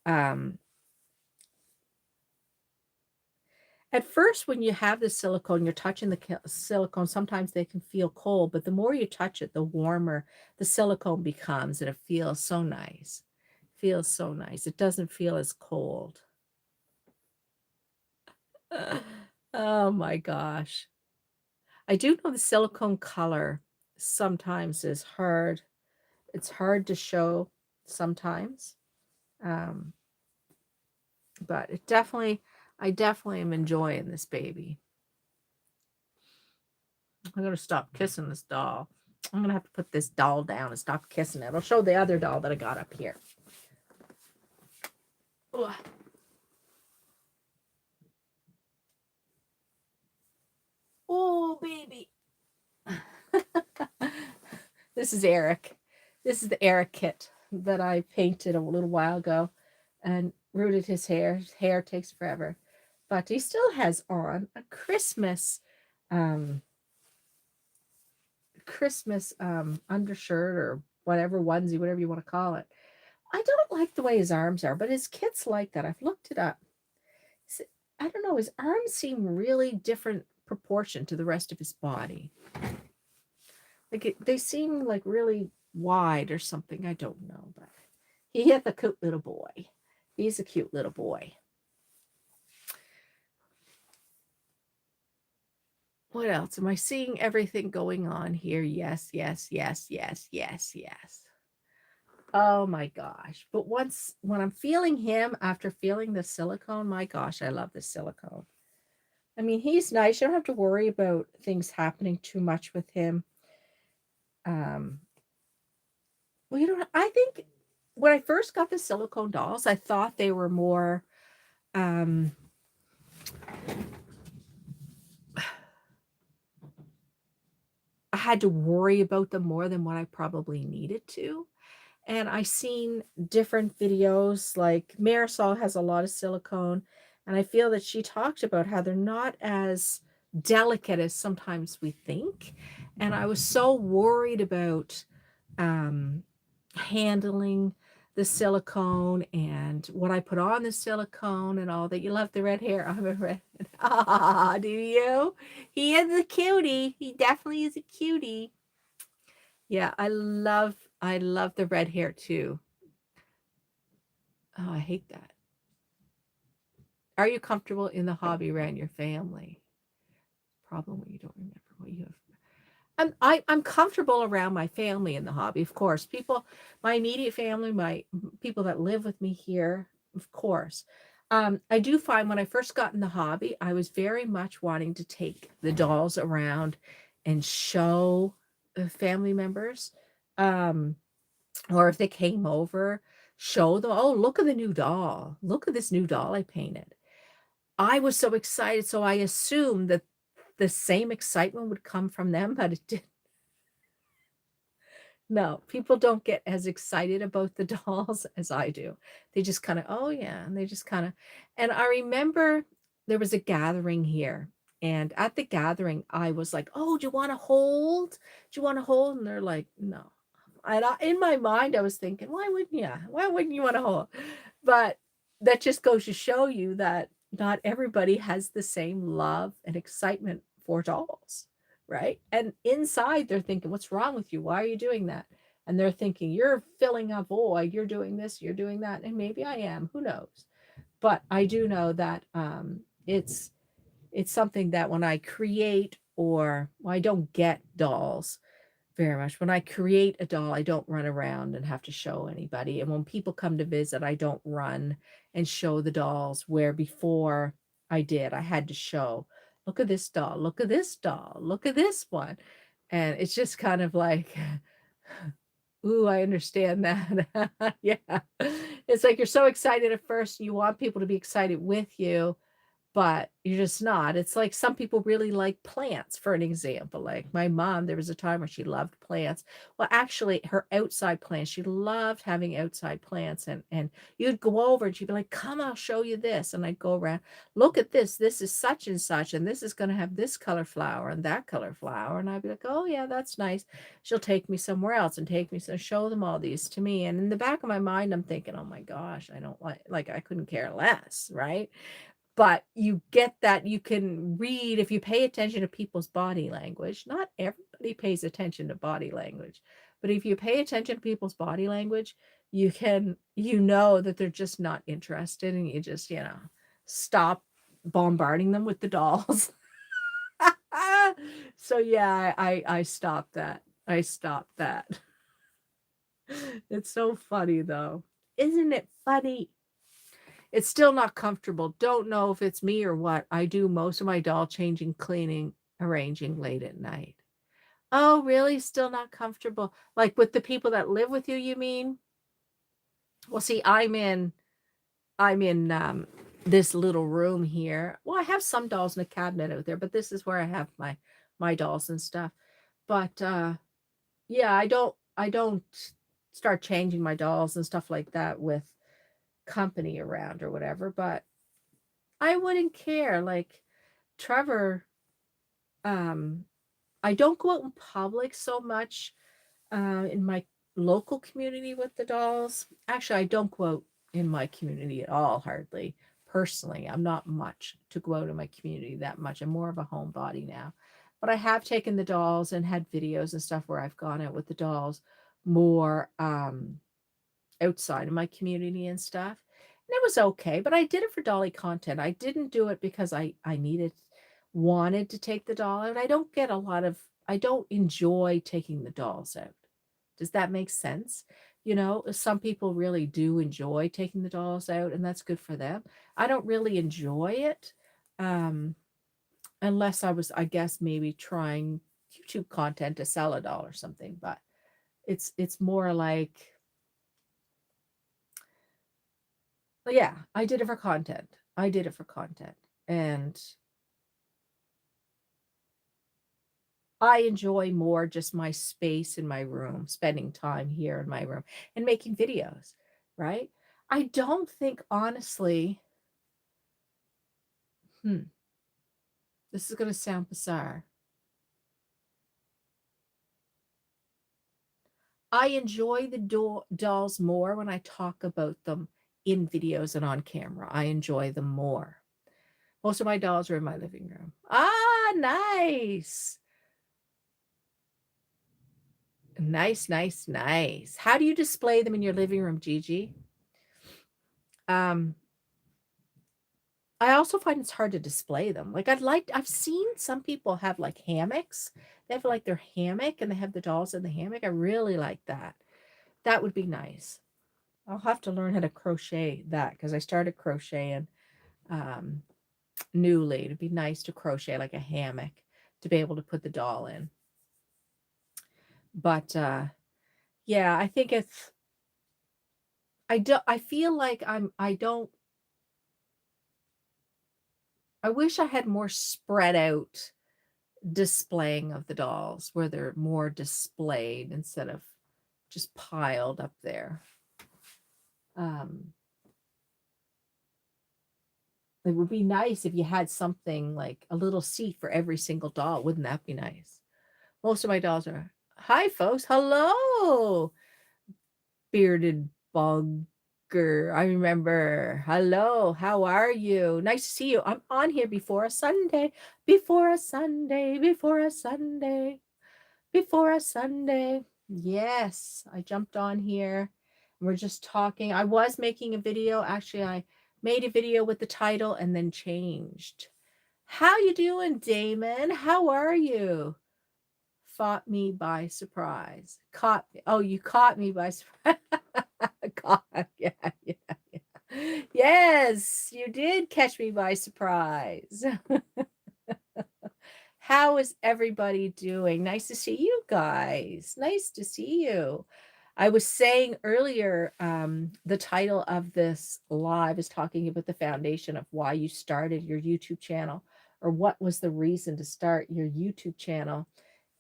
A: Um, at first, when you have the silicone, you're touching the silicone, sometimes they can feel cold, but the more you touch it, the warmer the silicone becomes, and it feels so nice. Feels so nice. It doesn't feel as cold. Oh my gosh. I do know the silicone color sometimes is hard. It's hard to show sometimes. Um, but I definitely am enjoying this baby. I'm going to stop kissing this doll. I'm going to have to put this doll down and stop kissing it. I'll show the other doll that I got up here. Ugh. Oh, baby. This is Eric. This is the Eric kit that I painted a little while ago and rooted his hair. His hair takes forever. But he still has on a Christmas undershirt or whatever, onesie, whatever you want to call it. I don't like the way his arms are, but his kit's like that. I've looked it up. I don't know, his arms seem really different proportion to the rest of his body. Like they seem like really wide or something. I don't know, but he is a cute little boy. He's a cute little boy. What else? Am I seeing everything going on here? Yes, yes, yes, yes, yes, yes. Oh my gosh. But when I'm feeling him after feeling the silicone, my gosh, I love the silicone. I mean, he's nice. You don't have to worry about things happening too much with him. Well, you know, I think when I first got the silicone dolls, I thought they were more, um, I had to worry about them more than what I probably needed to. And I seen different videos, like Marisol has a lot of silicone, and I feel that she talked about how they're not as delicate as sometimes we think. And I was so worried about um, handling the silicone and what I put on the silicone and all that. You love the red hair. I'm a red. Ah, do you? He is a cutie. He definitely is a cutie. Yeah, I love the red hair too. Oh, I hate that. Are you comfortable in the hobby around your family? Problem when you don't remember what you have. I'm comfortable around my family in the hobby, of course. People, my immediate family, my people that live with me here, of course. I do find when I first got in the hobby, I was very much wanting to take the dolls around and show the family members. Um, or if they came over, show them, oh, look at the new doll. Look at this new doll I painted. I was so excited, so I assumed that the same excitement would come from them, but it didn't. No, people don't get as excited about the dolls as I do. They just kind of, oh yeah, and they just kind of. And I remember there was a gathering here, and at the gathering, I was like, "Oh, do you want to hold? Do you want to hold?" And they're like, "No." And in my mind, I was thinking, "Why wouldn't you? Why wouldn't you want to hold?" But that just goes to show you that not everybody has the same love and excitement for dolls, right? And inside they're thinking, what's wrong with you? Why are you doing that? And they're thinking, you're filling a void, you're doing this, you're doing that. And maybe I am, who knows? But I do know that it's something that when I create, or well, I don't get dolls very much. When I create a doll, I don't run around and have to show anybody. And when people come to visit, I don't run and show the dolls, where before I did. I had to show, look at this doll, look at this doll, look at this one. And it's just kind of like, ooh, I understand that. Yeah. It's like you're so excited at first, you want people to be excited with you, but you're just not. It's like some people really like plants, for an example. Like my mom, there was a time where she loved plants. Well, actually, her outside plants, she loved having outside plants. And you'd go over and she'd be like, come, I'll show you this. And I'd go around, look at this. This is such and such, and this is going to have this color flower and that color flower. And I'd be like, oh, yeah, that's nice. She'll take me somewhere else and take me, so show them all these to me. And in the back of my mind, I'm thinking, oh my gosh, I don't like I couldn't care less, right? But you get that you can read if you pay attention to people's body language. Not everybody pays attention to body language, but if you pay attention to people's body language, you know that they're just not interested, and you just, stop bombarding them with the dolls. So yeah, I stopped that. I stopped that. It's so funny though. Isn't it funny? It's still not comfortable. Don't know if it's me or what. I do most of my doll changing, cleaning, arranging late at night. Oh, really? Still not comfortable? Like with the people that live with you, you mean? Well, see, I'm in this little room here. Well, I have some dolls in a cabinet out there, but this is where I have my dolls and stuff. But yeah, I don't start changing my dolls and stuff like that with company around or whatever, but I wouldn't care. Like Trevor, um, I don't go out in public so much in my local community with the dolls. Actually, I don't go out in my community at all, hardly. Personally, I'm not much to go out in my community that much. I'm more of a homebody now. But I have taken the dolls and had videos and stuff where I've gone out with the dolls more outside of my community and stuff. And it was okay, but I did it for dolly content. I didn't do it because I wanted to take the doll out. I don't enjoy taking the dolls out. Does that make sense? Some people really do enjoy taking the dolls out, and that's good for them. I don't really enjoy it. Um, unless I was, I guess, maybe trying YouTube content to sell a doll or something, but it's more like, yeah, I did it for content. I did it for content. And I enjoy more just my space in my room, spending time here in my room and making videos, right? I don't think, honestly, this is going to sound bizarre. I enjoy the dolls more when I talk about them in videos and on camera. I enjoy them more. Most of my dolls are in my living room. Ah, nice. Nice, nice, nice. How do you display them in your living room, Gigi? Um, I also find it's hard to display them. Like I've seen some people have like hammocks. They have like their hammock and they have the dolls in the hammock. I really like that. That would be nice. I'll have to learn how to crochet that because I started crocheting um newly. It'd be nice to crochet like a hammock to be able to put the doll in. But yeah, I think it's I feel like I don't I wish I had more spread out displaying of the dolls where they're more displayed instead of just piled up there. Um, it would be nice if you had something like a little seat for every single doll. Wouldn't that be nice? Most of my dolls are, hi, folks. Hello, bearded bugger. I remember. Hello, how are you? Nice to see you. I'm on here before a Sunday, before a Sunday, before a Sunday. Before a Sunday. Yes, I jumped on here. We're just talking. I was making a video. Actually, I made a video with the title and then changed. How you doing, Damon? How are you? Fought me by surprise. Caught me. Oh, you caught me by surprise. Caught. Yeah, yeah, yeah. Yes, you did catch me by surprise. How is everybody doing? Nice to see you guys. Nice to see you. I was saying earlier, the title of this live is talking about the foundation of why you started your YouTube channel, or what was the reason to start your YouTube channel.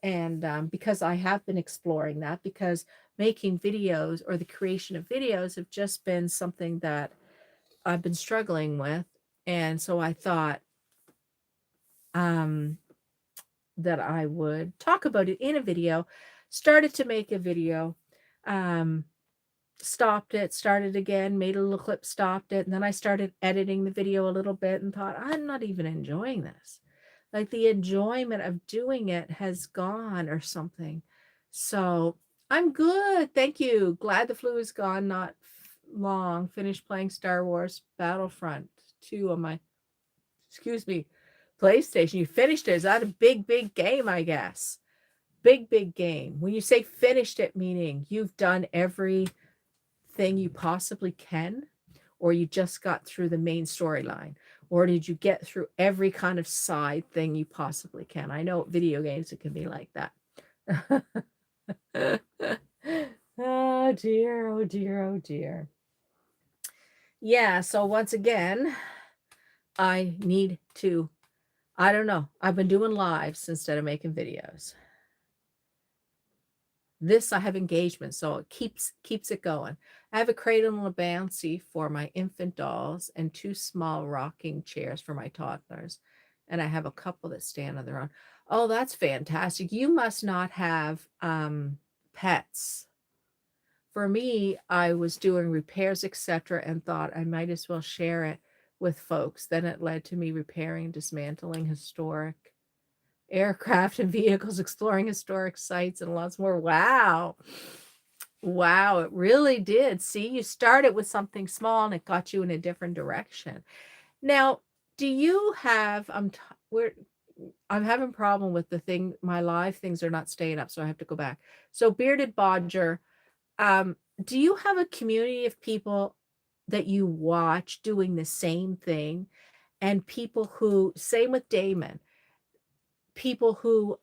A: And because I have been exploring that, because making videos or the creation of videos have just been something that I've been struggling with. And so I thought, um, that I would talk about it in a video. Started to make a video, um, stopped it, started again, made a little clip, stopped it, and then I started editing the video a little bit and thought, I'm not even enjoying this. Like the enjoyment of doing it has gone or something. So I'm good. Thank you. Glad the flu is gone, not long. Finished playing Star Wars Battlefront 2 on my, excuse me, PlayStation. You finished it. Is that a big, big game, I guess? Big, big game. When you say finished it, meaning you've done everything you possibly can, or you just got through the main storyline, or did you get through every kind of side thing you possibly can? I know video games, it can be like that. Oh dear, oh dear, oh dear. Yeah, so once again, I need to, I don't know. I've been doing lives instead of making videos. This I have engagement, so it keeps it going. I have a cradle and a bouncy for my infant dolls and 2 small rocking chairs for my toddlers. And I have a couple that stand on their own. Oh, that's fantastic. You must not have pets. For me, I was doing repairs, etc., and thought I might as well share it with folks. Then it led to me repairing, dismantling historic aircraft and vehicles, exploring historic sites, and lots more. Wow. Wow, it really did. See, you started with something small and it got you in a different direction. Now, do you have I'm having a problem with the thing, my live things are not staying up, so I have to go back. So Bearded Bodger, do you have a community of people that you watch doing the same thing? And people who, same with Damon, people who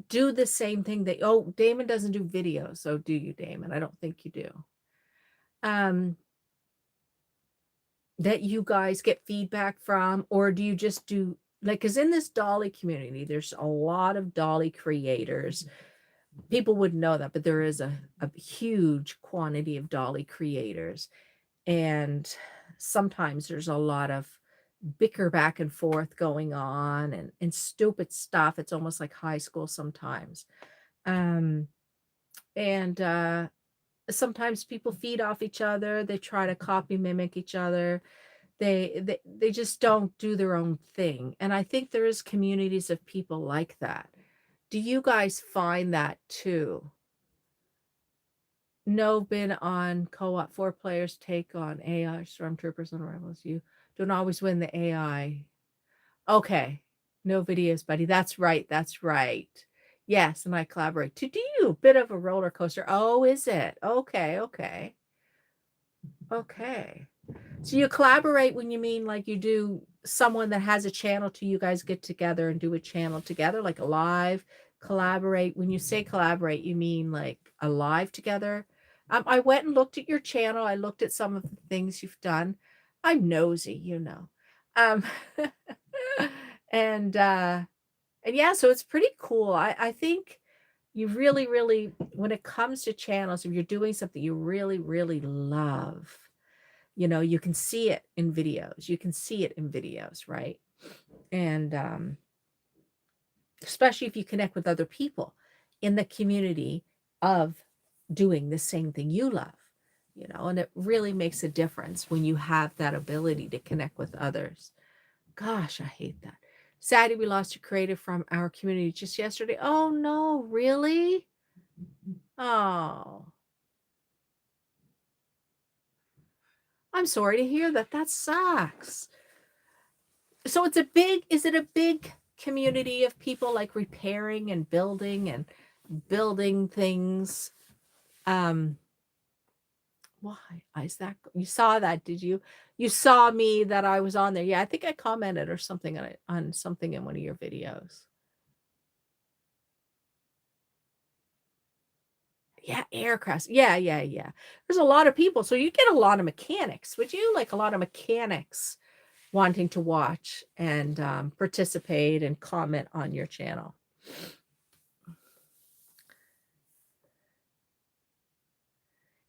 A: do the same thing that, oh, Damon doesn't do videos, so do you, Damon? I don't think you do. that you guys get feedback from, or do you just do like, because in this dolly community, there's a lot of dolly creators. People wouldn't know that, but there is a huge quantity of dolly creators. And sometimes there's a lot of bicker back and forth going on and stupid stuff. It's almost like high school sometimes. Um, and sometimes people feed off each other. They try to copy mimic each other. They just don't do their own thing. And I think there is communities of people like that. Do you guys find that too? No, been on co-op. 4 players take on AI stormtroopers and rebels. You don't always win the AI. Okay. No videos, buddy. That's right. That's right. Yes, and I collaborate. To do you a bit of a roller coaster. Oh, is it? Okay, okay. Okay. So you collaborate when you mean like you do someone that has a channel to you guys get together and do a channel together, like a live collaborate. When you say collaborate, you mean like a live together. I went and looked at your channel. I looked at some of the things you've done. I'm nosy, you know. Um, and yeah, so it's pretty cool. I think you really, really, when it comes to channels, if you're doing something you really, really love, you know, you can see it in videos. You can see it in videos, right? And especially if you connect with other people in the community of doing the same thing you love, you know, and it really makes a difference when you have that ability to connect with others. Gosh, I hate that. Sadly, we lost a creative from our community just yesterday. Oh no, really? Oh, I'm sorry to hear that. That sucks. So it's a big, is it a big community of people like repairing and building things? Um, why is that? You saw that, did you? You saw me that I was on there. Yeah, I think I commented or something on it, on something in one of your videos. Yeah, aircrafts. Yeah, yeah, yeah. There's a lot of people. So you get a lot of mechanics. Would you like a lot of mechanics wanting to watch and participate and comment on your channel?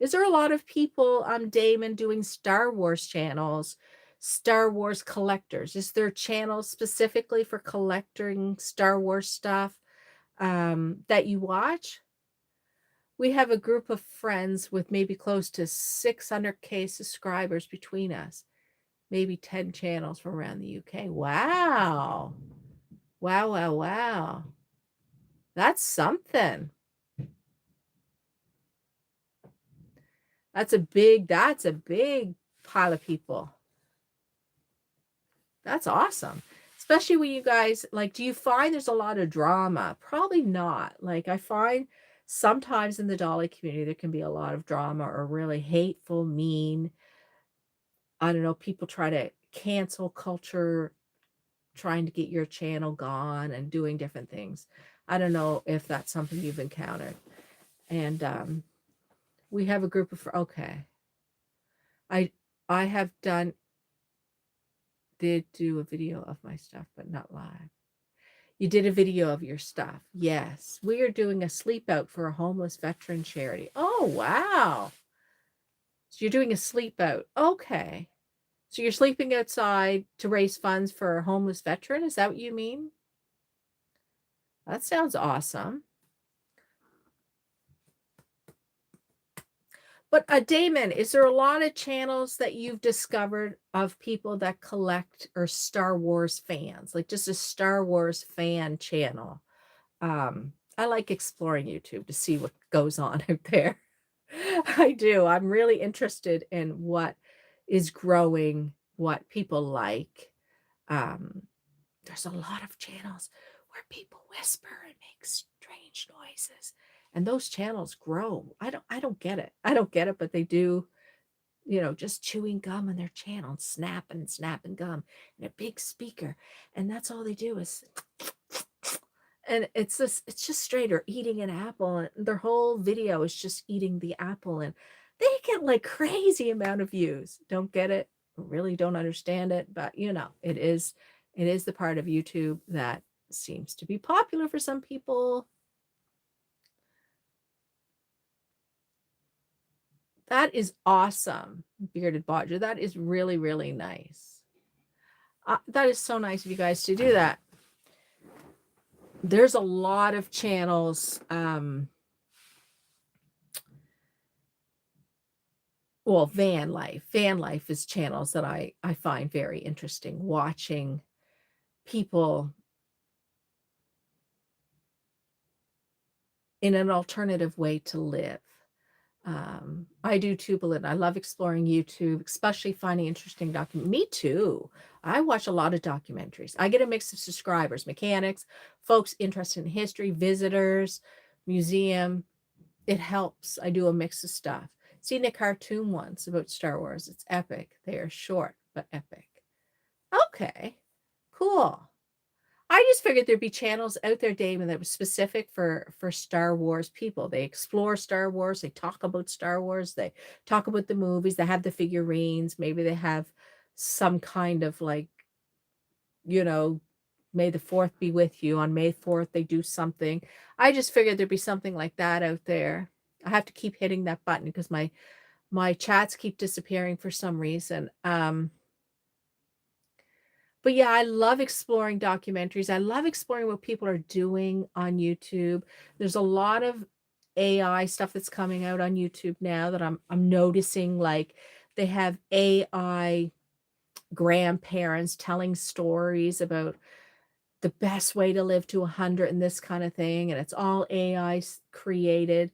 A: Is there a lot of people, Damon, doing Star Wars channels, Star Wars collectors? Is there channels specifically for collecting Star Wars stuff that you watch? We have a group of friends with maybe close to 600K subscribers between us, maybe 10 channels from around the UK. Wow. Wow, wow, wow. That's something. That's a big pile of people. That's awesome. Especially when you guys like, do you find there's a lot of drama? Probably not. Like I find sometimes in the dolly community there can be a lot of drama or really hateful, mean. I don't know, people try to cancel culture, trying to get your channel gone and doing different things. I don't know if that's something you've encountered. And we have a group of okay. I I have did do a video of my stuff, but not live. You did a video of your stuff. Yes. We are doing a sleep out for a homeless veteran charity. Oh, wow. So you're doing a sleep out. Okay. So you're sleeping outside to raise funds for a homeless veteran? Is that what you mean? That sounds awesome. But Damon, is there a lot of channels that you've discovered of people that collect or Star Wars fans, like just a Star Wars fan channel? I like exploring YouTube to see what goes on out there. I do. I'm really interested in what is growing, what people like. Um, there's a lot of channels where people whisper and make strange noises, and those channels grow. I don't get it. I don't get it, but they do, you know, just chewing gum on their channel and snapping gum and a big speaker. And that's all they do is and it's just straight or eating an apple, and their whole video is just eating the apple, and they get like crazy amount of views. Don't get it? really don't understand it, but you know, it is the part of YouTube that seems to be popular for some people. That is awesome, Bearded Bodger. That is really, really nice. That is so nice of you guys to do that. There's a lot of channels. Well, van life is channels that I find very interesting, watching people in an alternative way to live. I do too, Belinda. I love exploring YouTube, especially finding interesting Me too. I watch a lot of documentaries. I get a mix of subscribers, mechanics, folks interested in history, visitors, museum. It helps. I do a mix of stuff. Seen a cartoon once about Star Wars. It's epic. They are short, but epic. Okay, cool. I just figured there'd be channels out there, Damon, that was specific for Star Wars people. They explore Star Wars, they talk about Star Wars, they talk about the movies, they have the figurines, maybe they have some kind of like, you know, May the 4th be with you. On May 4th, they do something. I just figured there'd be something like that out there. I have to keep hitting that button because my chats keep disappearing for some reason. But yeah, I love exploring documentaries. I love exploring what people are doing on YouTube. There's a lot of AI stuff that's coming out on YouTube now that I'm noticing, like they have AI grandparents telling stories about the best way to live to 100 and this kind of thing, and it's all AI created.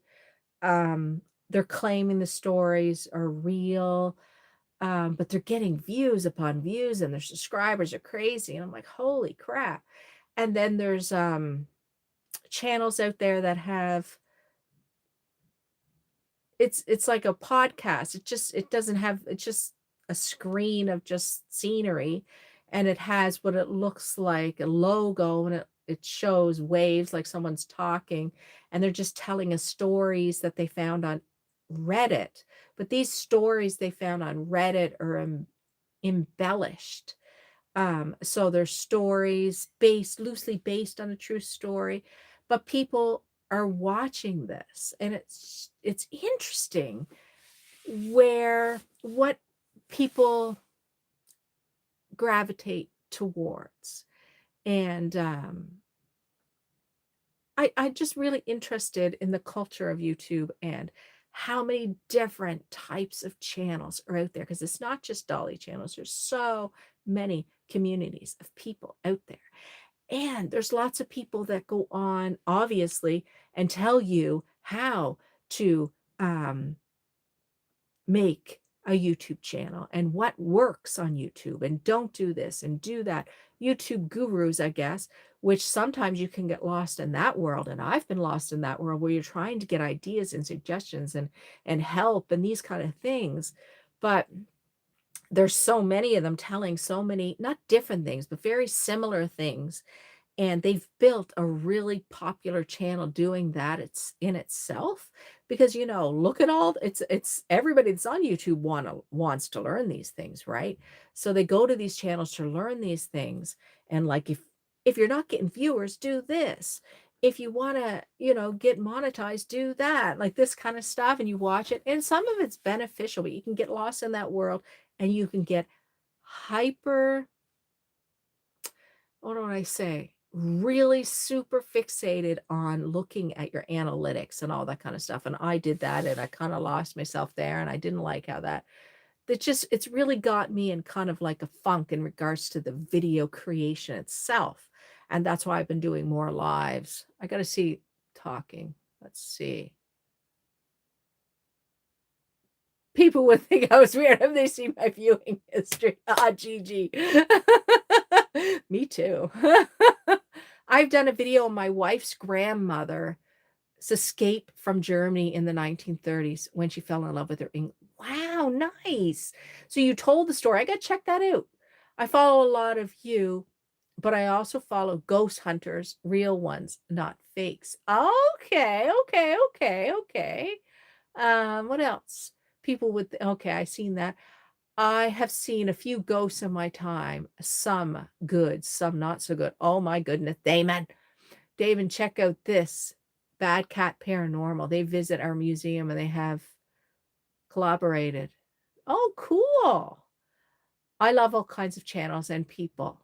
A: They're claiming the stories are real, but they're getting views upon views and their subscribers are crazy. And I'm like, holy crap. And then there's channels out there that have it's like a podcast. It doesn't have, it's just a screen of just scenery, and it has what it looks like a logo, and it shows waves like someone's talking, and they're just telling us stories that they found on Reddit. But these stories they found on Reddit are embellished. So there's stories loosely based on a true story, but people are watching this, and it's interesting where what people gravitate towards. And I just really interested in the culture of YouTube and how many different types of channels are out there, because it's not just Dolly channels. There's so many communities of people out there. And there's lots of people that go on, obviously, and tell you how to make a YouTube channel and what works on YouTube, and don't do this and do that. YouTube gurus, I guess, which sometimes you can get lost in that world. And I've been lost in that world where you're trying to get ideas and suggestions and help and these kind of things. But there's so many of them telling so many, not different things, but very similar things. And they've built a really popular channel doing that. It's in itself, because look at all, it's everybody that's on YouTube wants to learn these things, right? So they go to these channels to learn these things. And like, if you're not getting viewers, do this. If you want to get monetized, do that, like this kind of stuff. And you watch it, and some of it's beneficial, but you can get lost in that world, and you can get hyper, what do I say, really super fixated on looking at your analytics and all that kind of stuff. And I did that, and I kind of lost myself there, and I didn't like how it's really got me in kind of like a funk in regards to the video creation itself. And that's why I've been doing more lives. I got to see talking. Let's see. People would think I was weird if they see my viewing history. GG. Me too. I've done a video on my wife's grandmother's escape from Germany in the 1930s when she fell in love with her English. Wow, nice. So you told the story. I got to check that out. I follow a lot of you, but I also follow ghost hunters, real ones, not fakes. Okay. What else? People with, okay, I seen that. I have seen a few ghosts in my time, some good, some not so good. Oh my goodness, Damon. Damon, check out this. Bad Cat Paranormal. They visit our museum and they have collaborated. Oh, cool. I love all kinds of channels and people.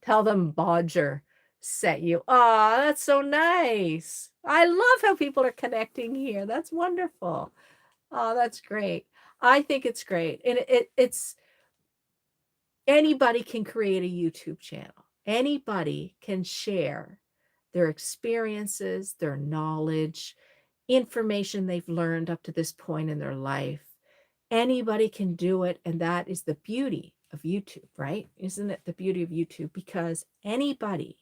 A: Tell them Bodger sent you. Oh, that's so nice. I love how people are connecting here. That's wonderful. Oh, that's great. I think it's great. And it's anybody can create a YouTube channel. Anybody can share their experiences, their knowledge, information they've learned up to this point in their life. Anybody can do it, and that is the beauty of YouTube, right? Isn't it the beauty of YouTube? Because anybody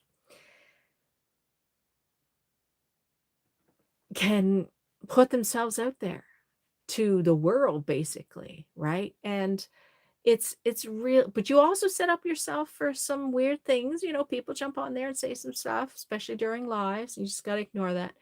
A: can put themselves out there to the world, basically, right? And it's real, but you also set up yourself for some weird things. People jump on there and say some stuff, especially during lives. You just got to ignore that.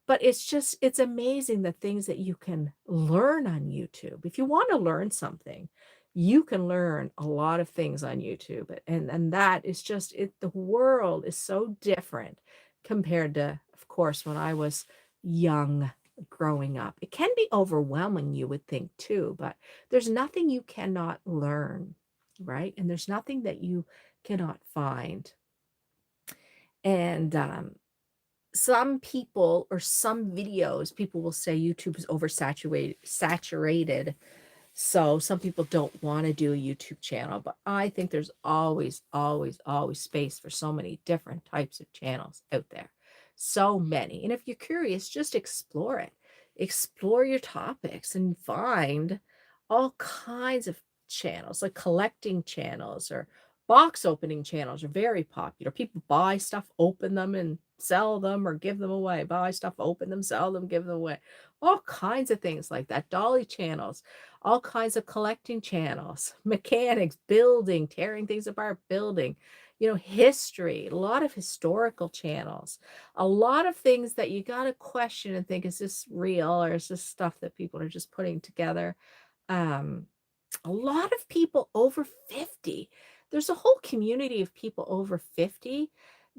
A: But it's amazing the things that you can learn on YouTube. If you want to learn something, you can learn a lot of things on YouTube. And that is just it. The world is so different compared to, of course, when I was young growing up. It can be overwhelming, you would think too, but there's nothing you cannot learn, right? And there's nothing that you cannot find. And some people or some videos, people will say YouTube is saturated. So some people don't want to do a YouTube channel, but I think there's always, always, always space for so many different types of channels out there. So many. And if you're curious, just explore it. Explore your topics and find all kinds of channels, like collecting channels or box opening channels are very popular. People buy stuff, open them, and sell them or give them away. Buy stuff, open them, sell them, give them away. All kinds of things like that. Dolly channels, all kinds of collecting channels, mechanics, building, tearing things apart, building, history, a lot of historical channels, a lot of things that you got to question and think, is this real or is this stuff that people are just putting together? A lot of people over 50. There's a whole community of people over 50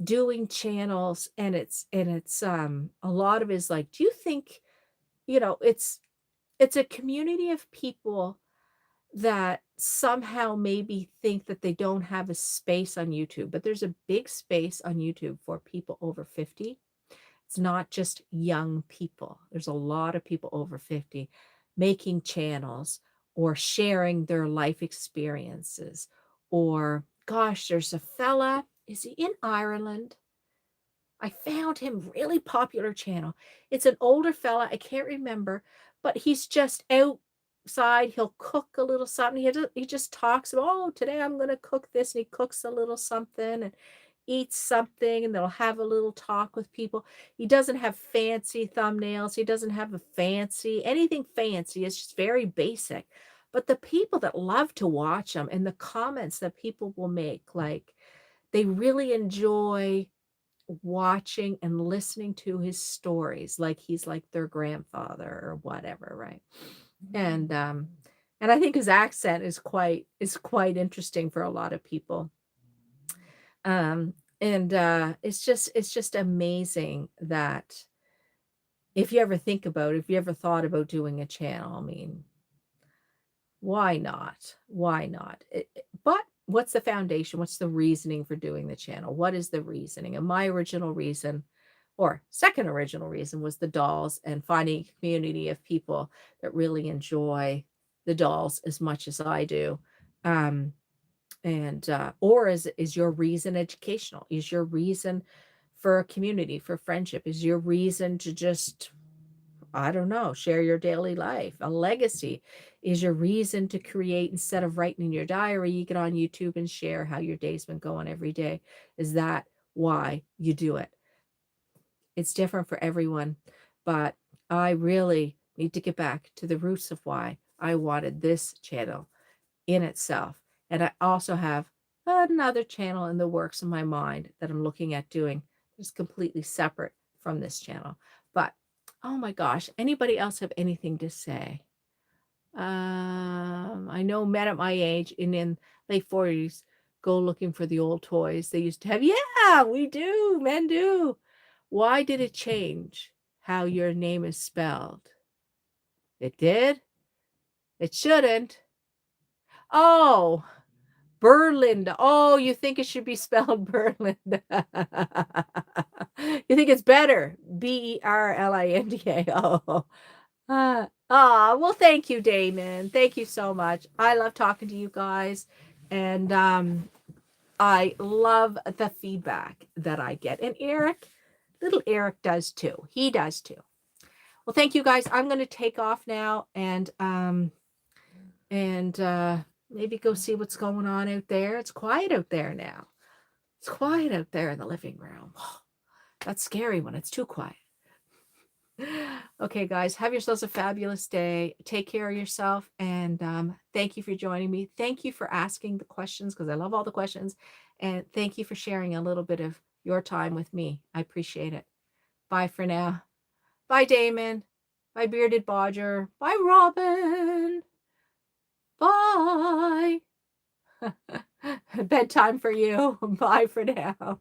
A: doing channels, and it's a lot of it is like, do you think, it's a community of people that somehow maybe think that they don't have a space on YouTube, but there's a big space on YouTube for people over 50. It's not just young people. There's a lot of people over 50 making channels or sharing their life experiences. Or, gosh, there's a fella, is he in Ireland? I found him really popular channel. It's an older fella. I can't remember, but he's just outside. He'll cook a little something. He just talks about, oh, today I'm going to cook this. And he cooks a little something and eats something, and they'll have a little talk with people. He doesn't have fancy thumbnails. He doesn't have anything fancy. It's just very basic. But the people that love to watch him and the comments that people will make, like they really enjoy watching and listening to his stories like he's like their grandfather or whatever, right? And I think his accent is quite interesting for a lot of people. And it's just amazing that if you ever thought about doing a channel, I mean, why not? Why not? But what's the foundation? What's the reasoning for doing the channel? What is the reasoning? And my original reason, or second original reason, was the dolls and finding a community of people that really enjoy the dolls as much as I do. Or is your reason educational? Is your reason for a community, for friendship? Is your reason to just, I don't know, share your daily life? A legacy is your reason to create. Instead of writing in your diary, you get on YouTube and share how your day's been going every day. Is that why you do it? It's different for everyone, but I really need to get back to the roots of why I wanted this channel in itself. And I also have another channel in the works in my mind that I'm looking at doing. It's completely separate from this channel. But oh my gosh, anybody else have anything to say? I know men at my age and in late 40s go looking for the old toys they used to have. Yeah, we do. Men do. Why did it change how your name is spelled? It did? It shouldn't. Oh, Berlinda. Oh, you think it should be spelled Berlinda. You think it's better. Berlinda. Oh. Well, thank you, Damon. Thank you so much. I love talking to you guys. And I love the feedback that I get. And Eric, little Eric does too. He does too. Well, thank you guys. I'm going to take off now and maybe go see what's going on out there. It's quiet out there now. It's quiet out there in the living room. That's scary when it's too quiet. Okay, guys, have yourselves a fabulous day. Take care of yourself. And thank you for joining me. Thank you for asking the questions because I love all the questions. And thank you for sharing a little bit of your time with me. I appreciate it. Bye for now. Bye, Damon. Bye, Bearded Bodger. Bye, Robin. Bye. Bedtime for you. Bye for now.